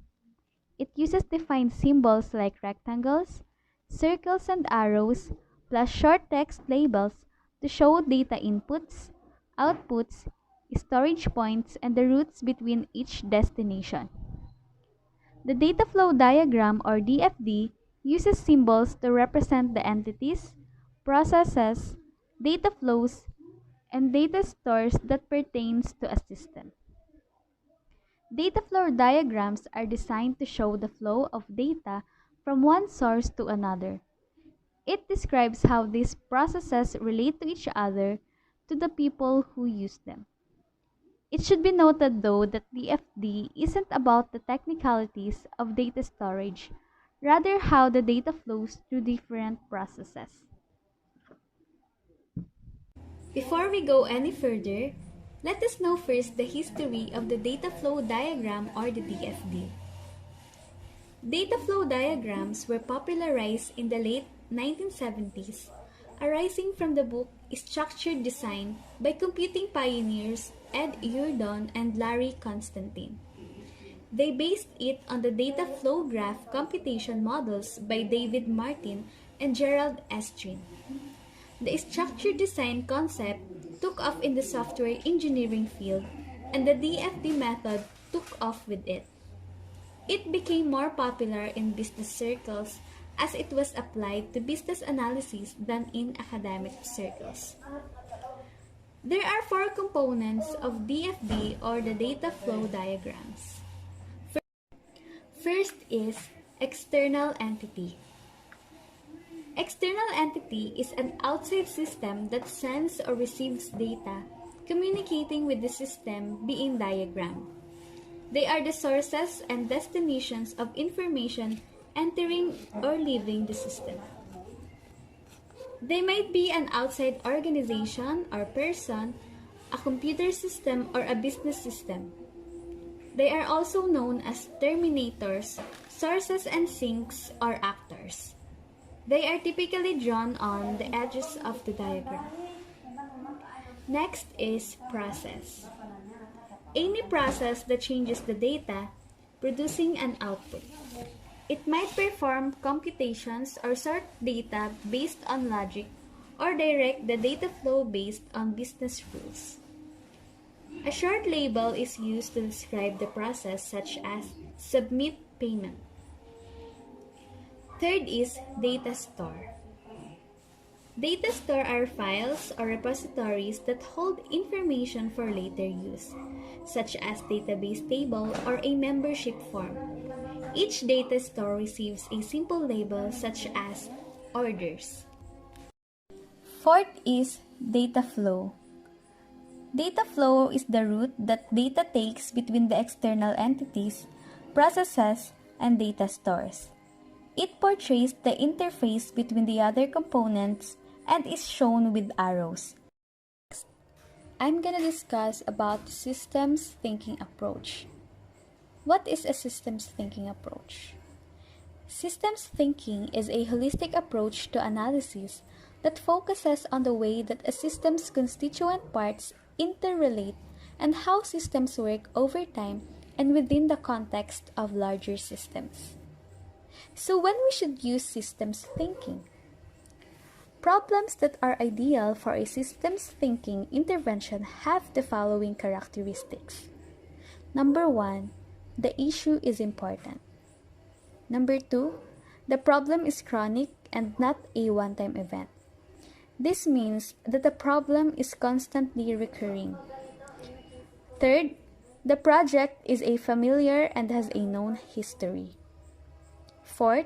It uses defined symbols like rectangles, circles, and arrows, plus short text labels to show data inputs, outputs, storage points, and the routes between each destination. The data flow diagram or DFD uses symbols to represent the entities, processes, data flows, and data stores that pertains to a system. Data flow diagrams are designed to show the flow of data from one source to another. It describes how these processes relate to each other to the people who use them. It should be noted though that DFD isn't about the technicalities of data storage, rather how the data flows through different processes. Before we go any further, let us know first the history of the data flow diagram or the DFD. Data flow diagrams were popularized in the late 1970s, arising from the book Structured Design by computing pioneers Ed Yurdon and Larry Constantine. They based it on the data flow graph computation models by David Martin and Gerald Estrin. The structured design concept took off in the software engineering field, and the DFD method took off with it. It became more popular in business circles as it was applied to business analysis than in academic circles. There are four components of DFD or the data flow diagrams. First is external entity. External entity is an outside system that sends or receives data, communicating with the system being diagrammed. They are the sources and destinations of information entering or leaving the system. They might be an outside organization or person, a computer system, or a business system. They are also known as terminators, sources, and sinks or actors. They are typically drawn on the edges of the diagram. Next is process. Any process that changes the data, producing an output. It might perform computations or sort data based on logic or direct the data flow based on business rules. A short label is used to describe the process, such as submit payment. Third is data store. Data store are files or repositories that hold information for later use, such as database table or a membership form. Each data store receives a simple label such as orders. Fourth is data flow. Data flow is the route that data takes between the external entities, processes, and data stores. It portrays the interface between the other components and is shown with arrows. I'm gonna discuss about the systems thinking approach. What is a systems thinking approach? Systems thinking is a holistic approach to analysis that focuses on the way that a system's constituent parts interrelate and how systems work over time and within the context of larger systems. So when we should use systems thinking? Problems that are ideal for a systems thinking intervention have the following characteristics. Number 1, the issue is important. Number 2, the problem is chronic and not a one-time event. This means that the problem is constantly recurring. Third, the project is a familiar and has a known history. Fourth,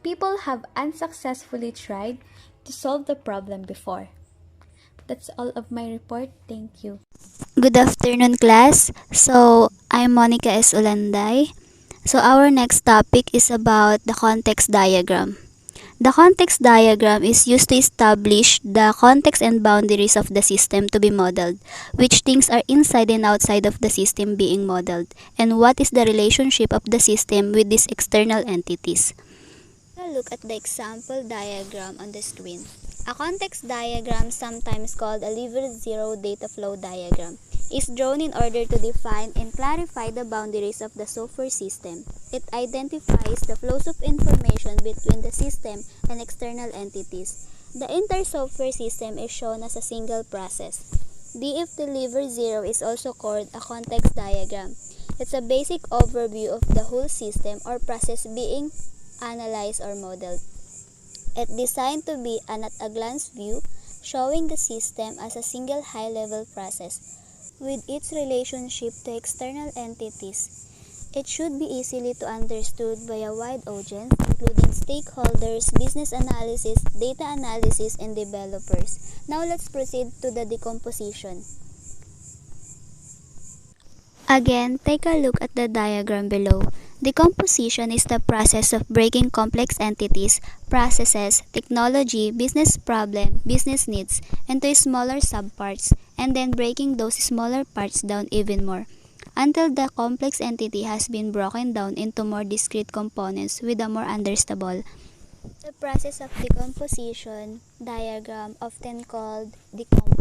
people have unsuccessfully tried to solve the problem before. That's all of my report. Thank you. Good afternoon, class. So, I'm Monica S. Ulanday. So, our next topic is about the context diagram. The context diagram is used to establish the context and boundaries of the system to be modeled, which things are inside and outside of the system being modeled, and what is the relationship of the system with these external entities. Look at the example diagram on the screen. A context diagram, sometimes called a level 0 data flow diagram, is drawn in order to define and clarify the boundaries of the software system. It identifies the flows of information between the system and external entities. The entire software system is shown as a single process. DF Deliver 0 is also called a context diagram. It's a basic overview of the whole system or process being analyzed or modeled. It's designed to be an at-a-glance view, showing the system as a single high-level process with its relationship to external entities. It should be easily to understood by a wide audience, including stakeholders, business analysis, data analysis, and developers. Now let's proceed to the decomposition. Again, take a look at the diagram below. Decomposition is the process of breaking complex entities, processes, technology, business problem, business needs into smaller subparts, and then breaking those smaller parts down even more, until the complex entity has been broken down into more discrete components with a more understandable. The process of decomposition diagram, often called decomp,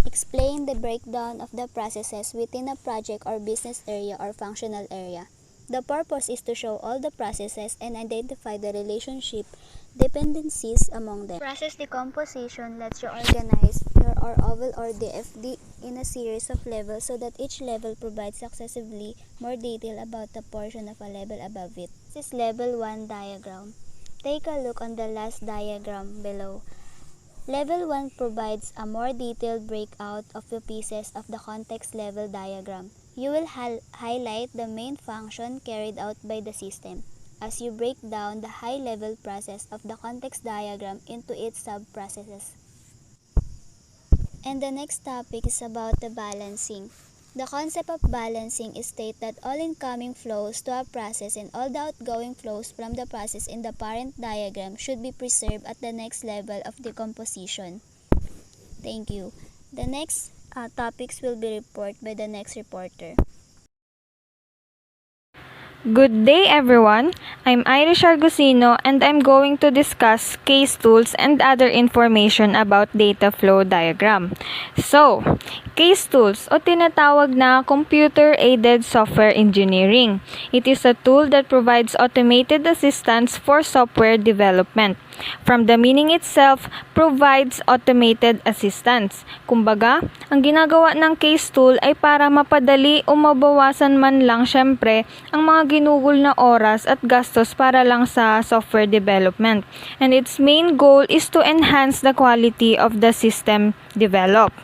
explain the breakdown of the processes within a project or business area or functional area. The purpose is to show all the processes and identify the relationship dependencies among them. Process decomposition lets you organize your or oval or DFD in a series of levels so that each level provides successively more detail about the portion of a level above it. This is level 1 diagram. Take a look on the last diagram below. Level 1 provides a more detailed breakout of the pieces of the context level diagram. You will highlight the main function carried out by the system as you break down the high-level process of the context diagram into its sub-processes. And the next topic is about the balancing. The concept of balancing is stated that all incoming flows to a process and all the outgoing flows from the process in the parent diagram should be preserved at the next level of decomposition. Thank you. The next topics will be reported by the next reporter. Good day everyone, I'm Irish Argusino and I'm going to discuss case tools and other information about data flow diagram. So, case tools o tinatawag na computer-aided software engineering. It is a tool that provides automated assistance for software development. From the meaning itself, provides automated assistance. Kumbaga, ang ginagawa ng case tool ay para mapadali o mabawasan man lang syempre ang mga ginugol na oras at gastos para lang sa software development. And its main goal is to enhance the quality of the system developed.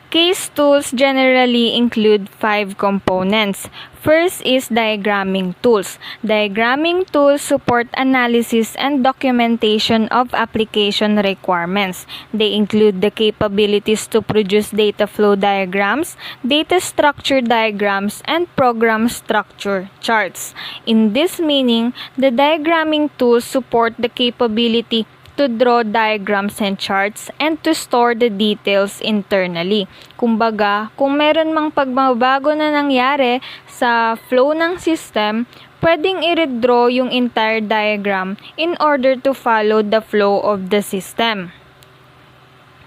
Case tools generally include 5 components. First is diagramming tools. Diagramming tools support analysis and documentation of application requirements. They include the capabilities to produce data flow diagrams, data structure diagrams, and program structure charts. In this meaning, the diagramming tools support the capability to draw diagrams and charts and to store the details internally. Kumbaga, kung meron mang pagbabago na nangyari sa flow ng system, pwedeng i-redraw yung entire diagram in order to follow the flow of the system.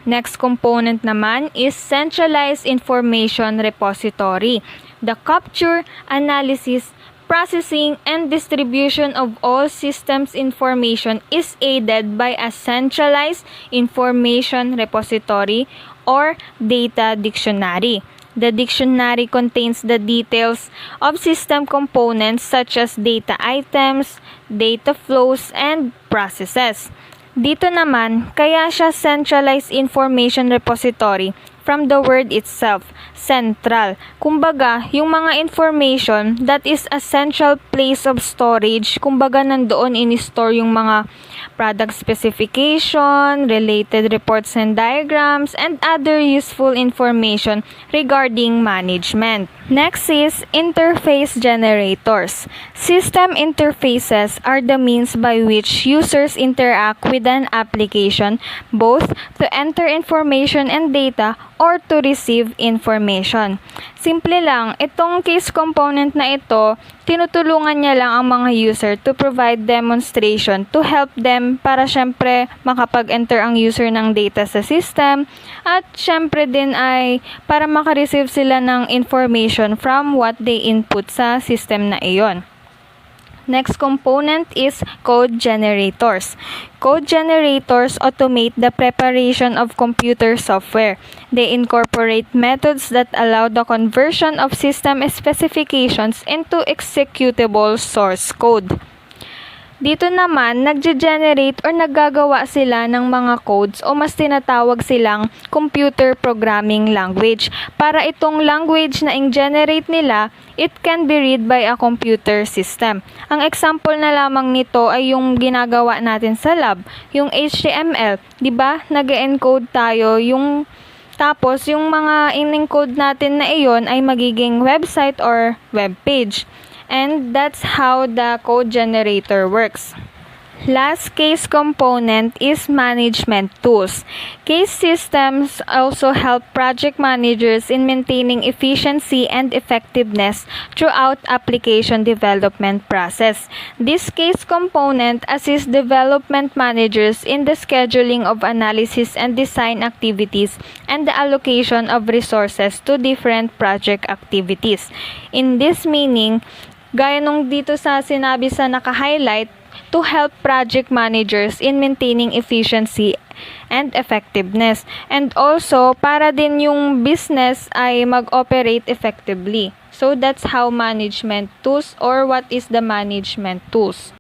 Next component naman is centralized information repository. The capture, analysis, processing, and distribution of all systems information is aided by a centralized information repository or data dictionary. The dictionary contains the details of system components such as data items, data flows, and processes. Dito naman, kaya siya centralized information repository from the word itself, central. Kumbaga, yung mga information that is a central place of storage, kumbaga nandoon in-store yung mga product specification, related reports and diagrams, and other useful information regarding management. Next is interface generators. System interfaces are the means by which users interact with an application, both to enter information and data or to receive information. Simple lang, itong case component na ito, tinutulungan niya lang ang mga user to provide demonstration to help them para syempre makapag-enter ang user ng data sa system at syempre din ay para makareceive sila ng information from what they input sa system na iyon. Next component is code generators. Code generators automate the preparation of computer software. They incorporate methods that allow the conversion of system specifications into executable source code. Dito naman, nagge-generate or naggagawa sila ng mga codes o mas tinatawag silang computer programming language. Para itong language na in-generate nila, it can be read by a computer system. Ang example na lamang nito ay yung ginagawa natin sa lab, yung HTML. 'Di ba? Nag-encode tayo tapos yung mga in-encode natin na iyon ay magiging website or web page. And that's how the code generator works. Last case component is management tools. Case systems also help project managers in maintaining efficiency and effectiveness throughout application development process. This case component assists development managers in the scheduling of analysis and design activities and the allocation of resources to different project activities. In this meaning, gaya nung dito sa sinabi sa naka-highlight, to help project managers in maintaining efficiency and effectiveness. And also, para din yung business ay mag-operate effectively. So, that's how management tools or what is the management tools.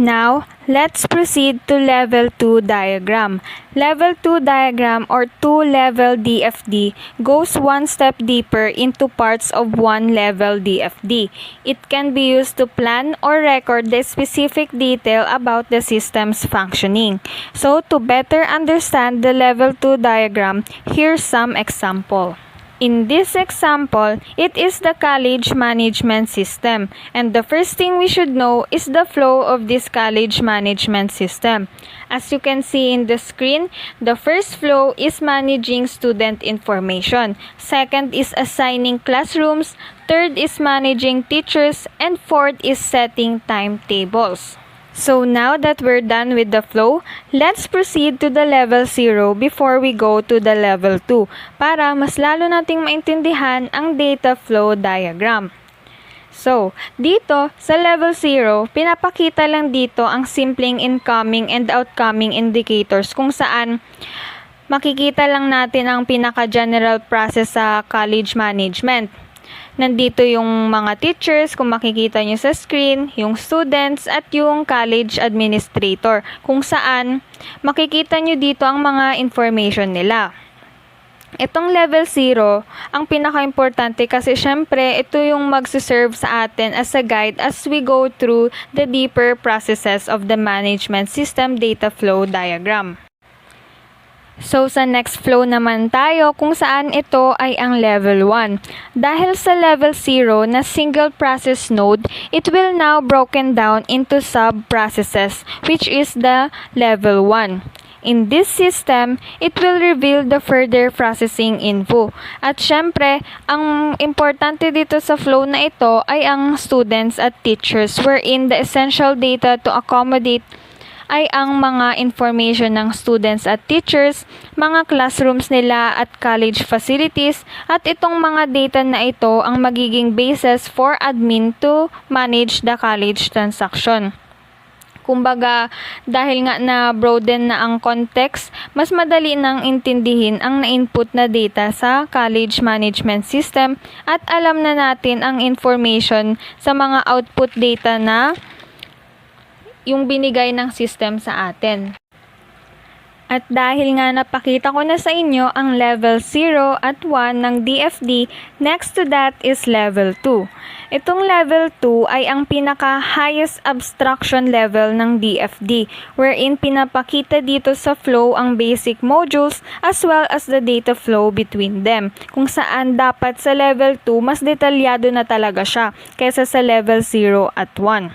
Now, let's proceed to level 2 diagram. Level 2 diagram or 2-level DFD goes one step deeper into parts of 1-level DFD. It can be used to plan or record the specific detail about the system's functioning. So, to better understand the level 2 diagram, here's some example. In this example, it is the college management system, and the first thing we should know is the flow of this college management system. As you can see in the screen, the first flow is managing student information. Second is assigning classrooms. Third is managing teachers. And fourth is setting timetables. So now that we're done with the flow, let's proceed to the level 0 before we go to the level 2 para mas lalo nating maintindihan ang data flow diagram. So, dito sa level 0, pinapakita lang dito ang simpleng incoming and outcoming indicators kung saan makikita lang natin ang pinaka-general process sa college management. Nandito yung mga teachers, kung makikita nyo sa screen, yung students, at yung college administrator, kung saan makikita nyo dito ang mga information nila. Itong level 0, ang pinaka-importante kasi syempre, ito yung magsiserve sa atin as a guide as we go through the deeper processes of the management system data flow diagram. So, sa next flow naman tayo kung saan ito ay ang level 1. Dahil sa level 0 na single process node, it will now broken down into sub-processes which is the level 1. In this system, it will reveal the further processing info. At syempre, ang importante dito sa flow na ito ay ang students at teachers wherein the essential data to accommodate ay ang mga information ng students at teachers, mga classrooms nila at college facilities, at itong mga data na ito ang magiging basis for admin to manage the college transaction. Kumbaga, dahil nga na broaden na ang context, mas madali nang intindihin ang na-input na data sa college management system at alam na natin ang information sa mga output data na yung binigay ng system sa atin. At dahil nga napakita ko na sa inyo ang level 0 at 1 ng DFD, next to that is level 2. Itong level 2 ay ang pinaka-highest abstraction level ng DFD, wherein pinapakita dito sa flow ang basic modules as well as the data flow between them, kung saan dapat sa level 2 mas detalyado na talaga siya kaysa sa level 0 at 1.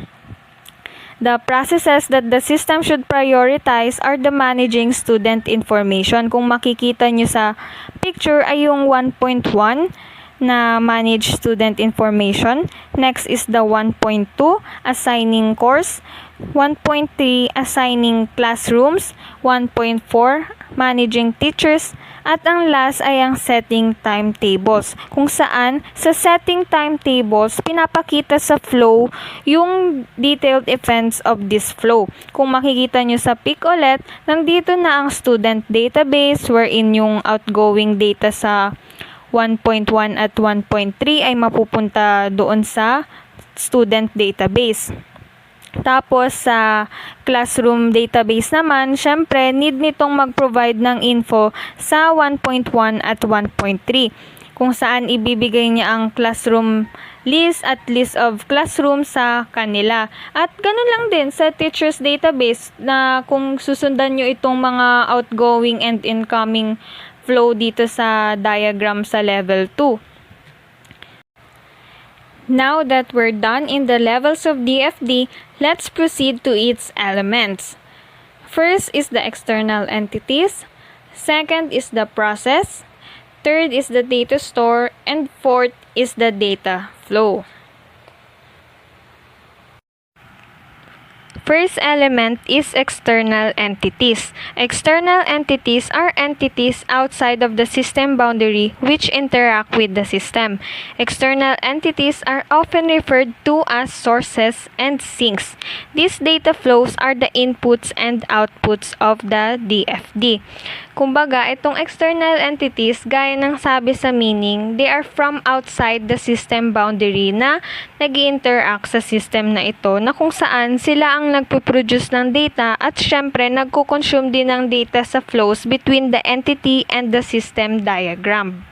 The processes that the system should prioritize are the managing student information. Kung makikita nyo sa picture ay yung 1.1 na manage student information. Next is the 1.2, assigning course. 1.3, assigning classrooms. 1.4, managing teachers. At ang last ay ang setting timetables, kung saan sa setting timetables, pinapakita sa flow yung detailed events of this flow. Kung makikita nyo sa pic ulit, nandito na ang student database wherein yung outgoing data sa 1.1 at 1.3 ay mapupunta doon sa student database. Tapos sa classroom database naman, syempre need nitong mag-provide ng info sa 1.1 at 1.3 kung saan ibibigay niya ang classroom list at list of classroom sa kanila. At ganun lang din sa teachers database na kung susundan nyo itong mga outgoing and incoming flow dito sa diagram sa level 2. Now that we're done in the levels of DFD, let's proceed to its elements. First is the external entities, second is the process, third is the data store, and fourth is the data flow. First element is external entities. External entities are entities outside of the system boundary which interact with the system. External entities are often referred to as sources and sinks. These data flows are the inputs and outputs of the DFD. Kumbaga, itong external entities, gaya ng sabi sa meaning, they are from outside the system boundary na nag-interact sa system na ito, na kung saan sila ang nagpo-produce ng data at syempre nagko-consume din ng data sa flows between the entity and the system diagram.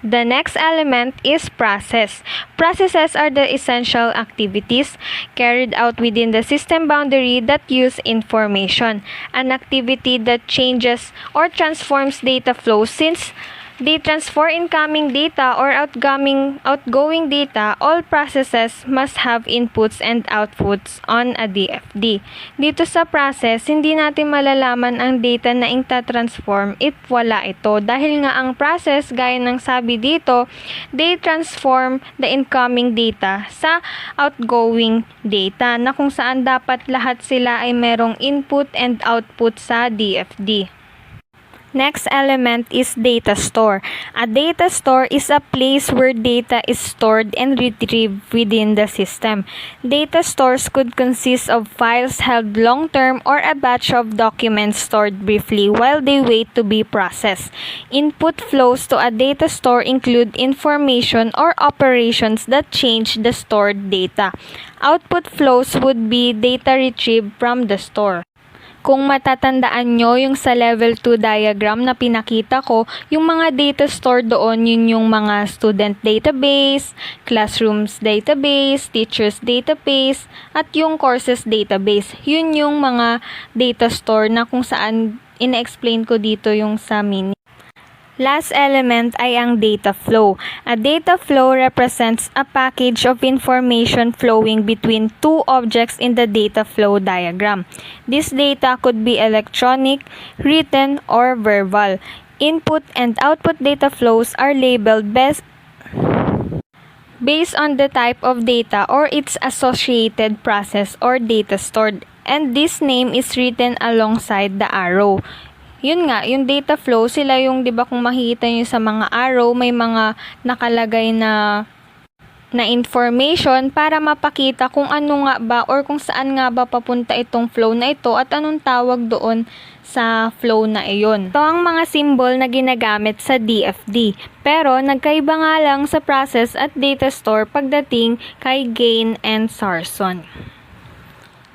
The next element is process. Processes are the essential activities carried out within the system boundary that use information. An activity that changes or transforms data flows since they transfer incoming data or outgoing data. All processes must have inputs and outputs on a DFD. Dito sa process, hindi natin malalaman ang data na ita-transform if wala ito. Dahil nga ang process, gaya ng sabi dito, they transform the incoming data sa outgoing data na kung saan dapat lahat sila ay merong input and output sa DFD. Next element is data store. A data store is a place where data is stored and retrieved within the system. Data stores could consist of files held long-term or a batch of documents stored briefly while they wait to be processed. Input flows to a data store include information or operations that change the stored data. Output flows would be data retrieved from the store. Kung matatandaan nyo yung sa level 2 diagram na pinakita ko, yung mga data store doon, yun yung mga student database, classrooms database, teachers database, at yung courses database. Yun yung mga data store na kung saan ina-explain ko dito yung sa mini. Last element ay ang data flow. A data flow represents a package of information flowing between two objects in the data flow diagram. This data could be electronic, written, or verbal. Input and output data flows are labeled based on the type of data or its associated process or data stored, and this name is written alongside the arrow. Yun nga, yung data flow, sila yung, di ba, kung makikita nyo sa mga arrow, may mga nakalagay na information para mapakita kung ano nga ba or kung saan nga ba papunta itong flow na ito at anong tawag doon sa flow na iyon. Ito ang mga symbol na ginagamit sa DFD. Pero nagkaiba nga lang sa process at data store pagdating kay Gain and Sarson.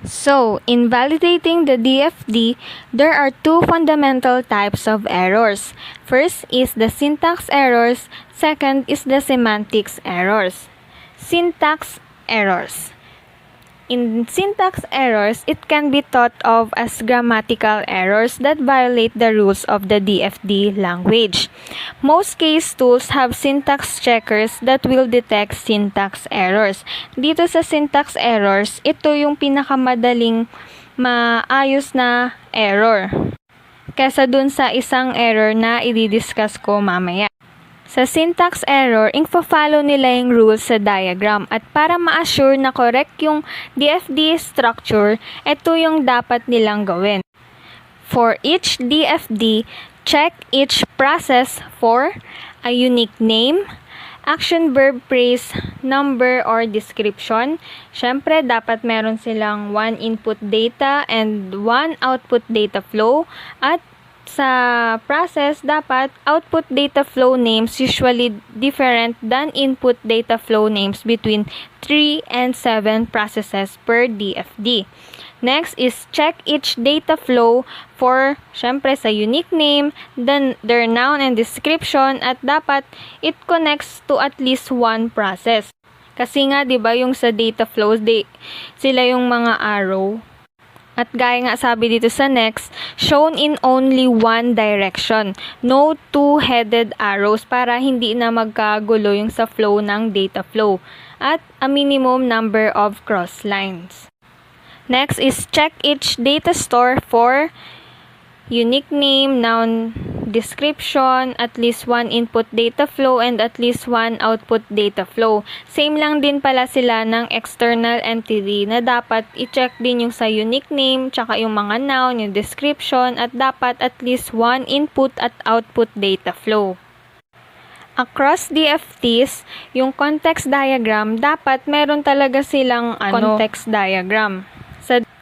So, in validating the DFD, there are two fundamental types of errors. First is the syntax errors, second is the semantics errors. Syntax errors. In syntax errors, it can be thought of as grammatical errors that violate the rules of the DFD language. Most case tools have syntax checkers that will detect syntax errors. Dito sa syntax errors, ito yung pinakamadaling maayos na error kesa dun sa isang error na i-discuss ko mamaya. Sa syntax error, info-follow nila yung rules sa diagram at para ma-assure na correct yung DFD structure, ito yung dapat nilang gawin. For each DFD, check each process for a unique name, action, verb, phrase, number, or description. Siyempre, dapat meron silang one input data and one output data flow. At sa process, dapat output data flow names usually different than input data flow names between 3 and 7 processes per DFD. Next is check each data flow for, syempre, sa unique name, then their noun and description, at dapat it connects to at least one process. Kasi nga, di ba, yung sa data flows, sila yung mga arrow. At gaya nga sabi dito sa next, shown in only one direction. No two-headed arrows para hindi na magkagulo yung sa flow ng data flow. At a minimum number of cross lines. Next is check each data store for unique name, noun, description, at least one input data flow, and at least one output data flow. Same lang din pala sila ng external entity na dapat i-check din yung sa unique name, tsaka yung mga noun, yung description, at dapat at least one input at output data flow. Across DFTs, yung context diagram, dapat meron talaga silang context diagram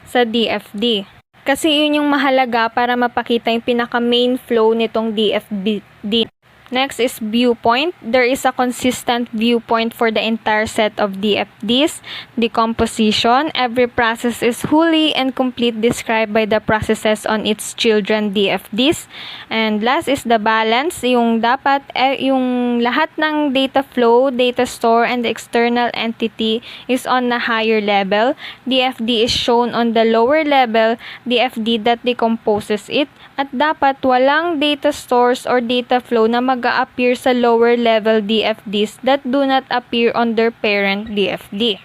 sa DFD. Kasi yun yung mahalaga para mapakita yung pinaka-main flow nitong DFD. Next is viewpoint. There is a consistent viewpoint for the entire set of DFDs. Decomposition. Every process is wholly and complete described by the processes on its children DFDs. And last is the balance. Yung dapat, yung lahat ng data flow, data store, and the external entity is on a higher level. DFD is shown on the lower level, DFD that decomposes it. At dapat walang data stores or data flow na mag-a-appear sa lower level DFDs that do not appear on their parent DFD.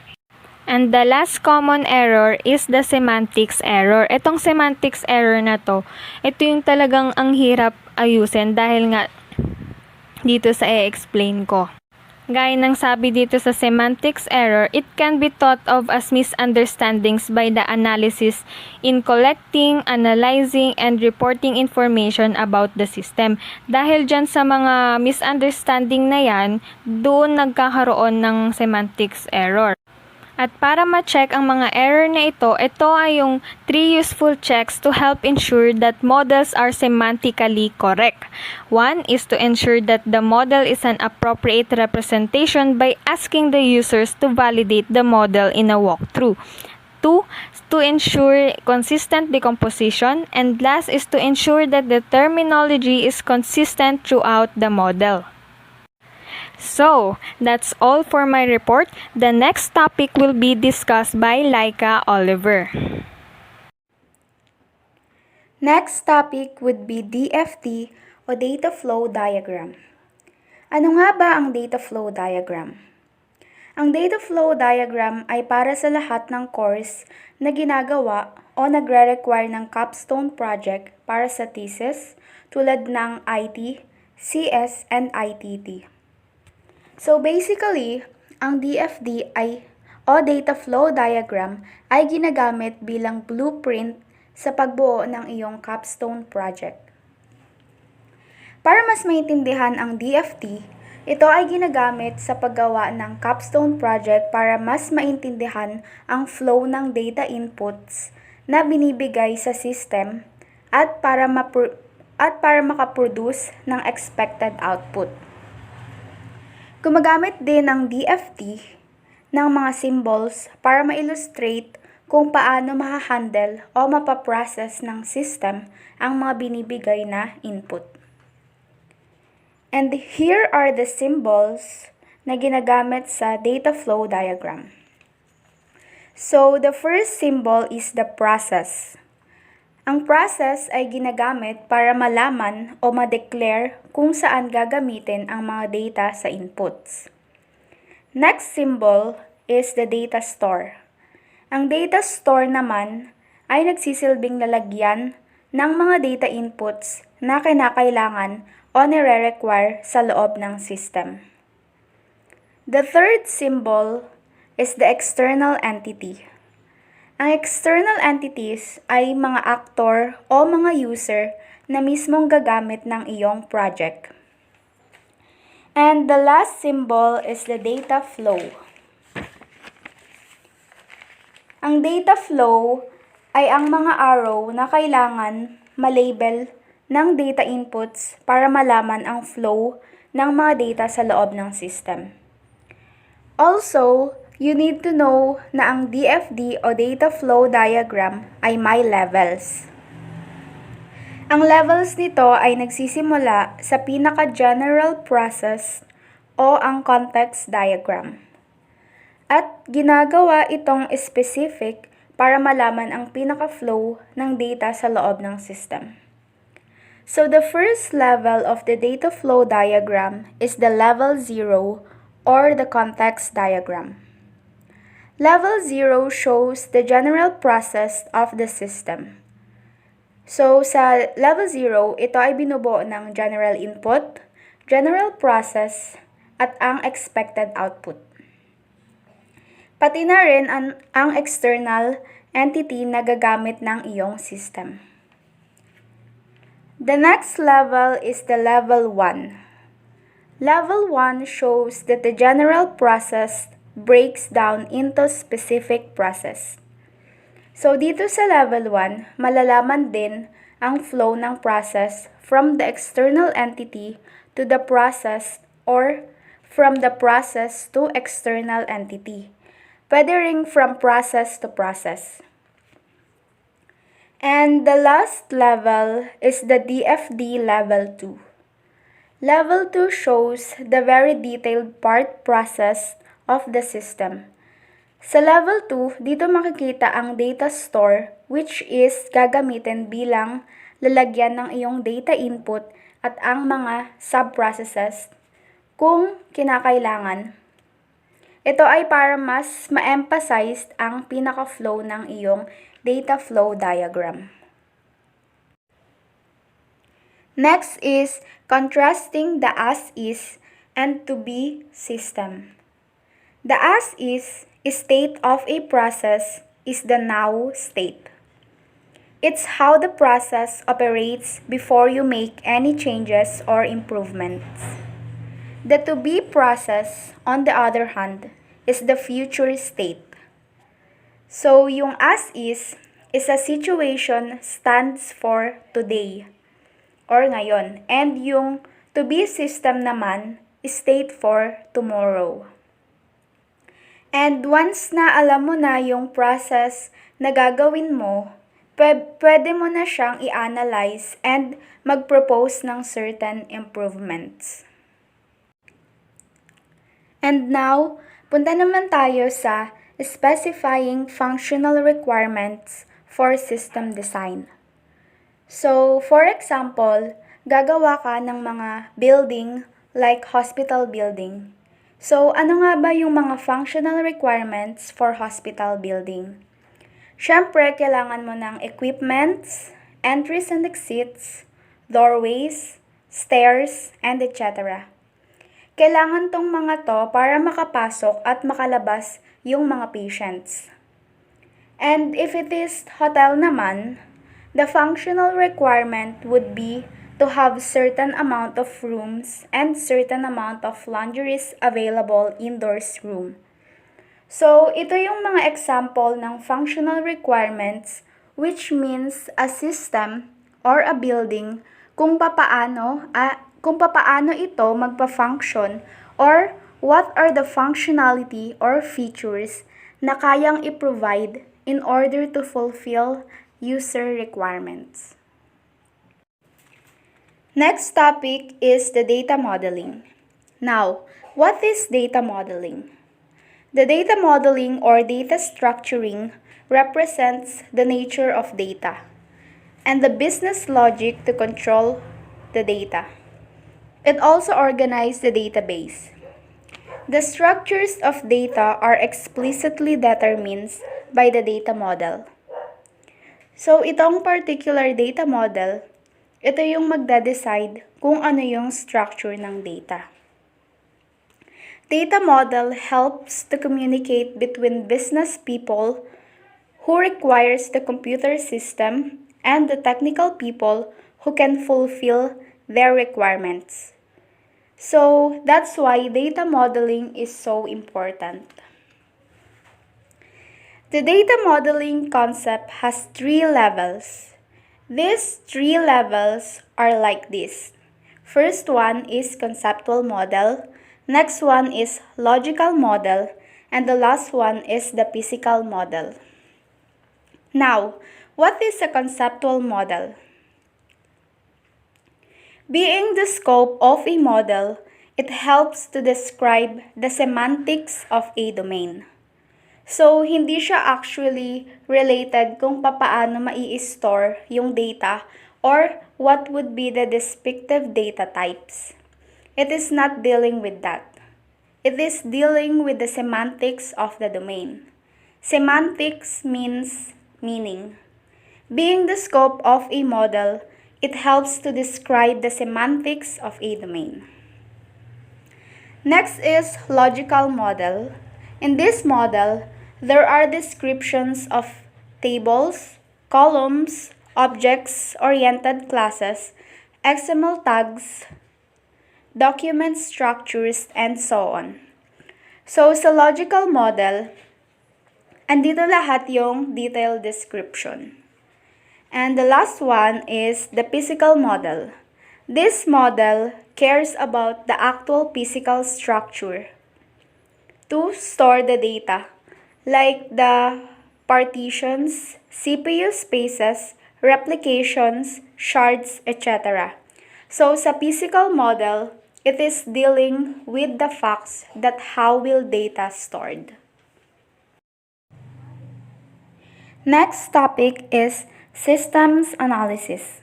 And the last common error is the semantics error. Itong semantics error na to, ito yung talagang ang hirap ayusin dahil nga dito sa i-explain ko. Gaya ng sabi dito sa semantics error, it can be thought of as misunderstandings by the analysis in collecting, analyzing, and reporting information about the system. Dahil dyan sa mga misunderstanding na yan, doon nagkakaroon ng semantics error. At para ma-check ang mga error na ito ay yung 3 useful checks to help ensure that models are semantically correct. 1 is to ensure that the model is an appropriate representation by asking the users to validate the model in a walkthrough. 2, to ensure consistent decomposition. And last is to ensure that the terminology is consistent throughout the model. So, that's all for my report. The next topic will be discussed by Laika Oliver. Next topic would be DFD o Data Flow Diagram. Ano nga ba ang Data Flow Diagram? Ang Data Flow Diagram ay para sa lahat ng course na ginagawa o nagre-require ng capstone project para sa thesis tulad ng IT, CS, and ITT. So basically, ang DFD o Data Flow Diagram ay ginagamit bilang blueprint sa pagbuo ng iyong capstone project. Para mas maintindihan ang DFD, ito ay ginagamit sa paggawa ng capstone project para mas maintindihan ang flow ng data inputs na binibigay sa system at para makaproduce ng expected output. Gumagamit din ng DFD ng mga symbols para ma-illustrate kung paano mahahandle o mapaprocess ng system ang mga binibigay na input. And here are the symbols na ginagamit sa data flow diagram. So, the first symbol is the process. Ang process ay ginagamit para malaman o ma-declare kung saan gagamitin ang mga data sa inputs. Next symbol is the data store. Ang data store naman ay nagsisilbing lalagyan ng mga data inputs na kinakailangan o nire-require sa loob ng system. The third symbol is the external entity. Ang external entities ay mga actor o mga user na mismong gagamit ng iyong project. And the last symbol is the data flow. Ang data flow ay ang mga arrow na kailangan malabel ng data inputs para malaman ang flow ng mga data sa loob ng system. Also, you need to know na ang DFD o Data Flow Diagram ay may levels. Ang levels nito ay nagsisimula sa pinaka-general process o ang context diagram. At ginagawa itong specific para malaman ang pinaka-flow ng data sa loob ng system. So the first level of the data flow diagram is the level 0 or the context diagram. Level 0 shows the general process of the system. So sa level 0, ito ay binubuo ng general input, general process, at ang expected output. Pati na rin ang external entity na gagamit ng iyong system. The next level is the level 1. Level 1 shows that the general process breaks down into specific process. So dito sa level 1, malalaman din ang flow ng process from the external entity to the process or from the process to external entity. Pwede ring from process to process. And the last level is the DFD level 2. Level 2 shows the very detailed part process of the system. Sa level 2, dito makikita ang data store which is gagamitin bilang lalagyan ng iyong data input at ang mga sub-processes kung kinakailangan. Ito ay para mas ma-emphasize ang pinaka-flow ng iyong data flow diagram. Next is contrasting the as-is and to-be system. The as-is state of a process is the now state. It's how the process operates before you make any changes or improvements. The to-be process, on the other hand, is the future state. So, yung as-is a situation stands for today or ngayon. And yung to-be system naman state for tomorrow. And once na alam mo na yung process na gagawin mo, pwede mo na siyang i-analyze and mag-propose ng certain improvements. And now, punta naman tayo sa specifying functional requirements for system design. So, for example, gagawa ka ng mga building like hospital building. So, ano nga ba yung mga functional requirements for hospital building? Siyempre, kailangan mo ng equipments, entries and exits, doorways, stairs, and etc. Kailangan tong mga to para makapasok at makalabas yung mga patients. And if it is hotel naman, the functional requirement would be to have certain amount of rooms and certain amount of laundries available indoors room. So, ito yung mga example ng functional requirements which means a system or a building kung papaano ito magpa-function or what are the functionality or features na kayang i-provide in order to fulfill user requirements. Next topic is the data modeling. Now, What is data modeling? The data modeling or data structuring represents the nature of data and the business logic to control the data. It also organizes the database. The structures of data are explicitly determined by the data model. So, itong particular data model, ito yung magde-decide kung ano yung structure ng data. Data model helps to communicate between business people who requires the computer system and the technical people who can fulfill their requirements. So that's why data modeling is so important. The data modeling concept has 3 levels. These 3 levels are like this. First one is conceptual model, next one is logical model, and the last one is the physical model. Now, what is a conceptual model? Being the scope of a model, it helps to describe the semantics of a domain. So, hindi siya actually related kung papaano mai-store yung data or what would be the descriptive data types. It is not dealing with that. It is dealing with the semantics of the domain. Semantics means meaning. Being the scope of a model, it helps to describe the semantics of a domain. Next is logical model. In this model, there are descriptions of tables, columns, objects-oriented classes, XML tags, document structures, and so on. So, sa logical model, andito lahat yung detailed description. And the last one is the physical model. This model cares about the actual physical structure to store the data, like the partitions, CPU spaces, replications, shards, etc. So sa physical model, it is dealing with the facts that how will data stored. Next topic is systems analysis.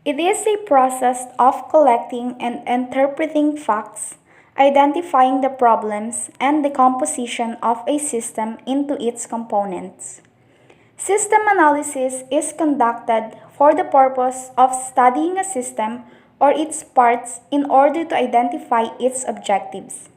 It is a process of collecting and interpreting facts, identifying the problems, and the composition of a system into its components. System analysis is conducted for the purpose of studying a system or its parts in order to identify its objectives.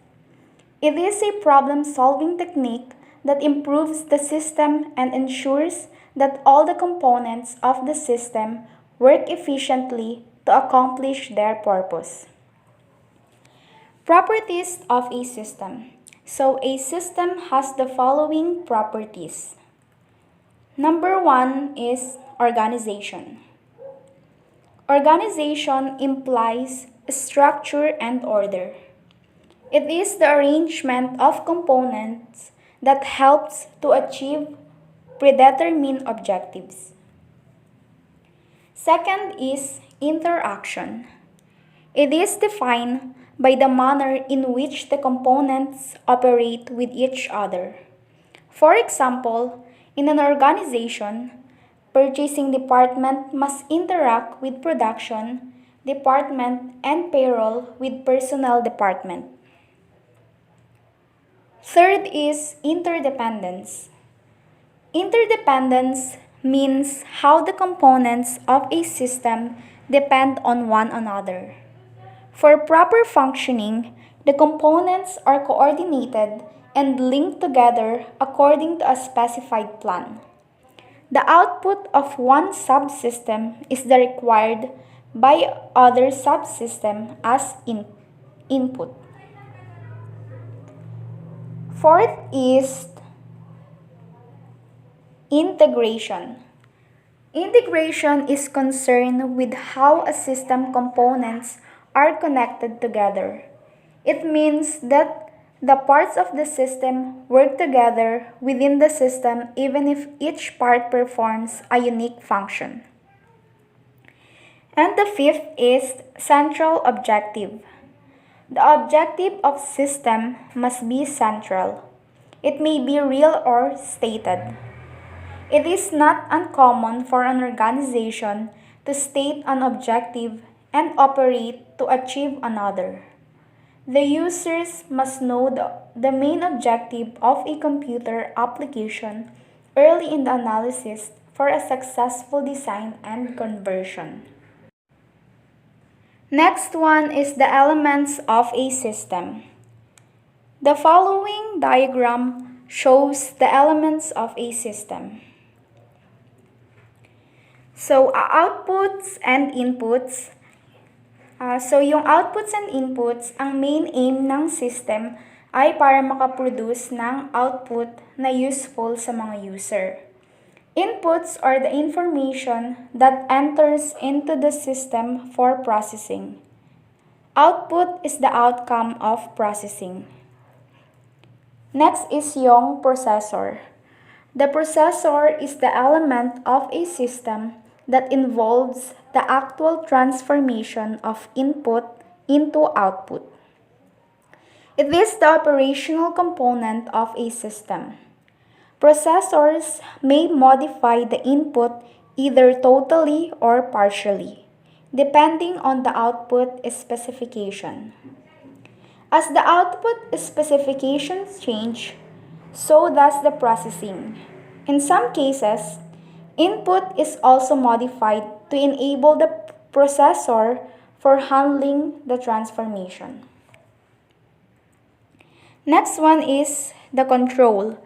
It is a problem-solving technique that improves the system and ensures that all the components of the system work efficiently to accomplish their purpose. Properties of a system. So a system has the following properties. Number 1 is organization. Organization implies structure and order. It is the arrangement of components that helps to achieve predetermined objectives. Second is interaction. It is defined by the manner in which the components operate with each other. For example, in an organization, purchasing department must interact with production department and payroll with personnel department. Third is interdependence. Interdependence means how the components of a system depend on one another. For proper functioning, the components are coordinated and linked together according to a specified plan. The output of one subsystem is the required by other subsystem as input. Fourth is integration. Integration is concerned with how a system components are connected together. It means that the parts of the system work together within the system even if each part performs a unique function. And the fifth is central objective. The objective of system must be central. It may be real or stated. It is not uncommon for an organization to state an objective and operate to achieve another. The users must know the main objective of a computer application early in the analysis for a successful design and conversion. Next one is the elements of a system. The following diagram shows the elements of a system. So, outputs and inputs. Yung outputs and inputs, ang main aim ng system ay para makaproduce ng output na useful sa mga user. Inputs are the information that enters into the system for processing. Output is the outcome of processing. Next is yung processor. The processor is the element of a system that involves the actual transformation of input into output. It is the operational component of a system. Processors may modify the input either totally or partially, depending on the output specification. As the output specifications change, so does the processing. In some cases, input is also modified to enable the processor for handling the transformation. Next one is the control.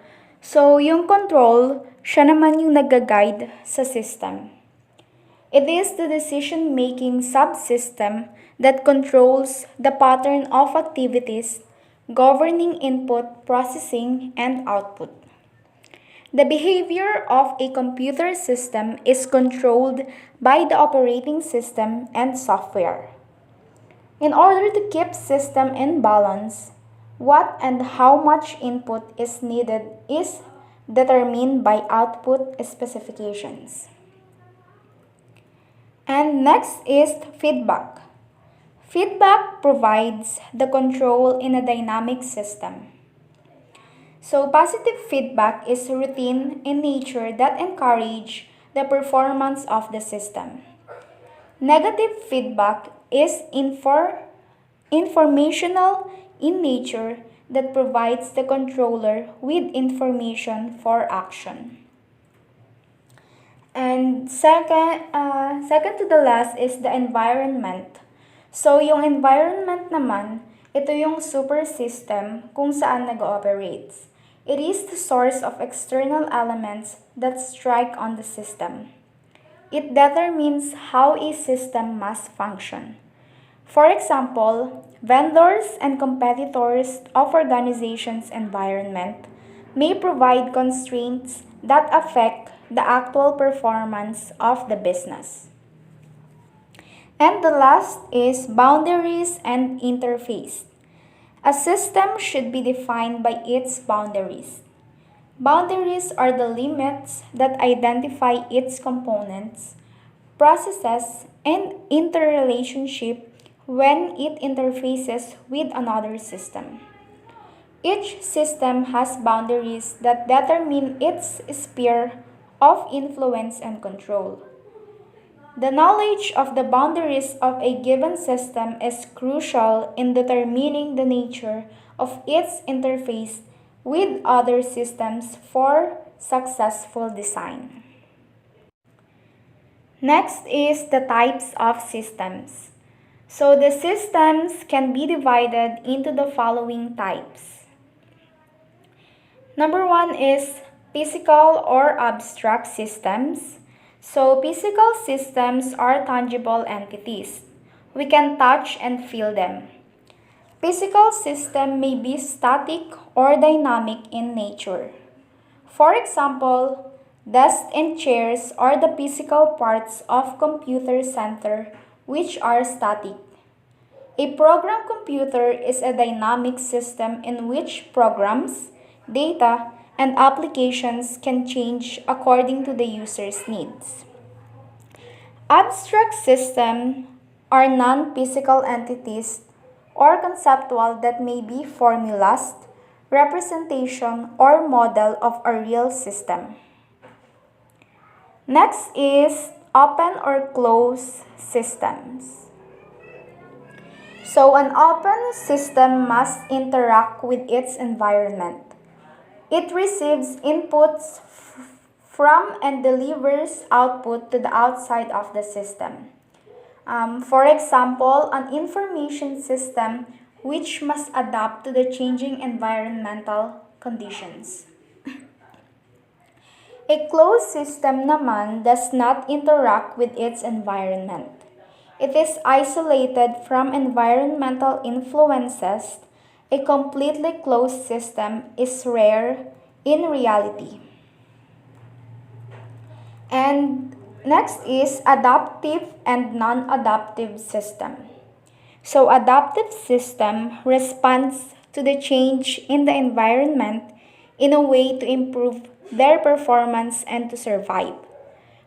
So, yung control, siya naman yung nag-guide sa system. It is the decision-making subsystem that controls the pattern of activities governing input, processing, and output. The behavior of a computer system is controlled by the operating system and software. In order to keep system in balance, what and how much input is needed is determined by output specifications. And next is feedback. Feedback provides the control in a dynamic system. So, positive feedback is routine in nature that encourage the performance of the system. Negative feedback is informational in nature that provides the controller with information for action. And second to the last is the environment. So, yung environment naman, ito yung super system kung saan nag-operates. It is the source of external elements that strike on the system. It determines how a system must function. For example, vendors and competitors of organizations' environment may provide constraints that affect the actual performance of the business. And the last is boundaries and interface. A system should be defined by its boundaries. Boundaries are the limits that identify its components, processes, and interrelationship when it interfaces with another system. Each system has boundaries that determine its sphere of influence and control. The knowledge of the boundaries of a given system is crucial in determining the nature of its interface with other systems for successful design. Next is the types of systems. So the systems can be divided into the following types. Number one is physical or abstract systems. So, physical systems are tangible entities. We can touch and feel them. Physical system may be static or dynamic in nature. For example, desks and chairs are the physical parts of computer center which are static. A program computer is a dynamic system in which programs, data, and applications can change according to the user's needs. Abstract systems are non-physical entities or conceptual that may be formulas, representation, or model of a real system. Next is open or closed systems. So an open system must interact with its environment. It receives inputs from and delivers output to the outside of the system. For example, an information system which must adapt to the changing environmental conditions. A closed system naman does not interact with its environment. It is isolated from environmental influences. A completely closed system is rare in reality. And next is adaptive and non-adaptive system. So adaptive system responds to the change in the environment in a way to improve their performance and to survive.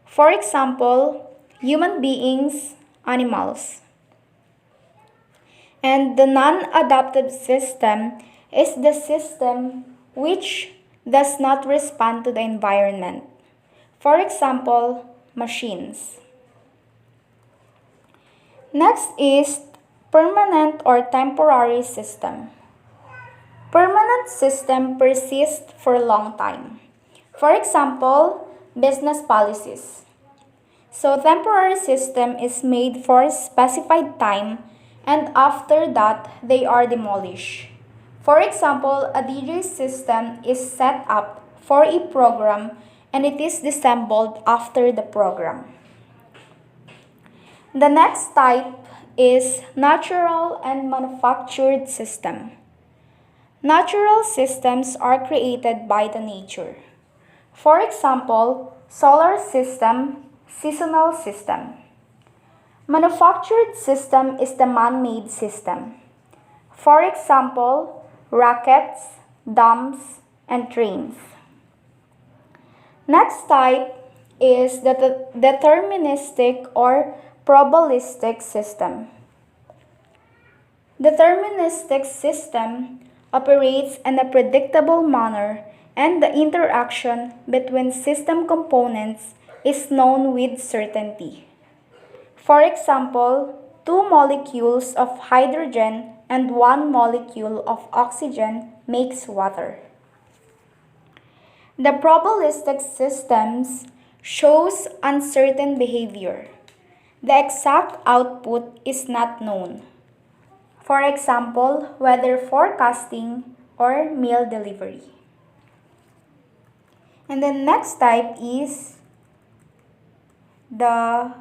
For example, human beings, animals. And the non-adaptive system is the system which does not respond to the environment. For example, machines. Next is permanent or temporary system. Permanent system persist for a long time. For example, business policies. So temporary system is made for a specified time and after that they are demolished. For example, a DJ system is set up for a program and it is disassembled after the program. The next type is natural and manufactured system. Natural systems are created by the nature. For example, solar system, seasonal system. Manufactured system is the man-made system. For example, rockets, dams, and trains. Next type is the deterministic or probabilistic system. Deterministic system operates in a predictable manner and the interaction between system components is known with certainty. For example, two molecules of hydrogen and one molecule of oxygen makes water. The probabilistic systems shows uncertain behavior. The exact output is not known. For example, weather forecasting or meal delivery. And the next type is the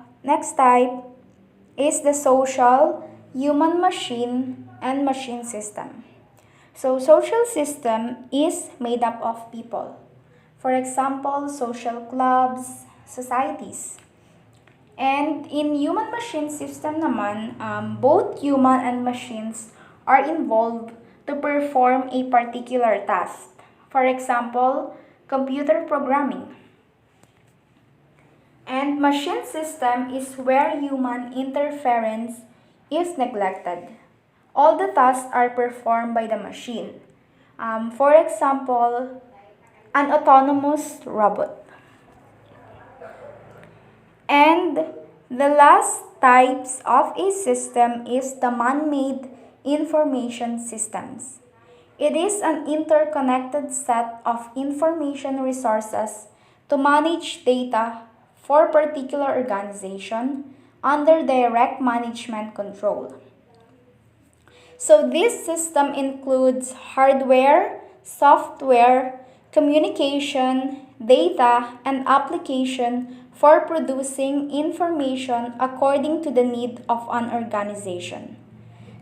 social, human machine, and machine system. So social system is made up of people. For example, social clubs, societies. And in human machine system naman, both human and machines are involved to perform a particular task. For example, computer programming. And machine system is where human interference is neglected. All the tasks are performed by the machine. For example, an autonomous robot. And the last types of a system is the man-made information systems. It is an interconnected set of information resources to manage data for particular organization under direct management control. So this system includes hardware, software, communication, data, and application for producing information according to the need of an organization.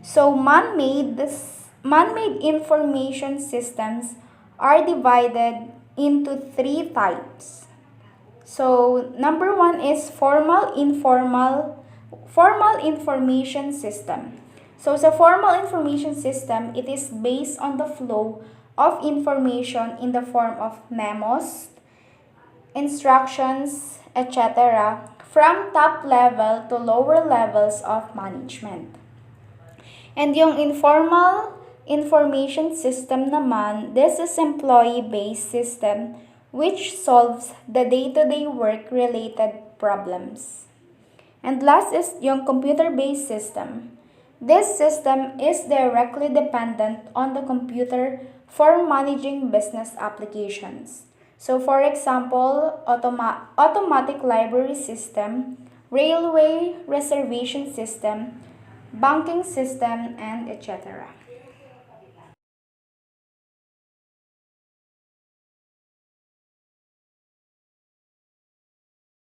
So man-made information systems are divided into three types. So number one is formal information system. So sa formal information system, it is based on the flow of information in the form of memos, instructions, etc. from top level to lower levels of management. And yung informal information system naman, this is employee-based system which solves the day-to-day work-related problems. And last is yung computer-based system. This system is directly dependent on the computer for managing business applications. So for example, automatic library system, railway reservation system, banking system, and etc.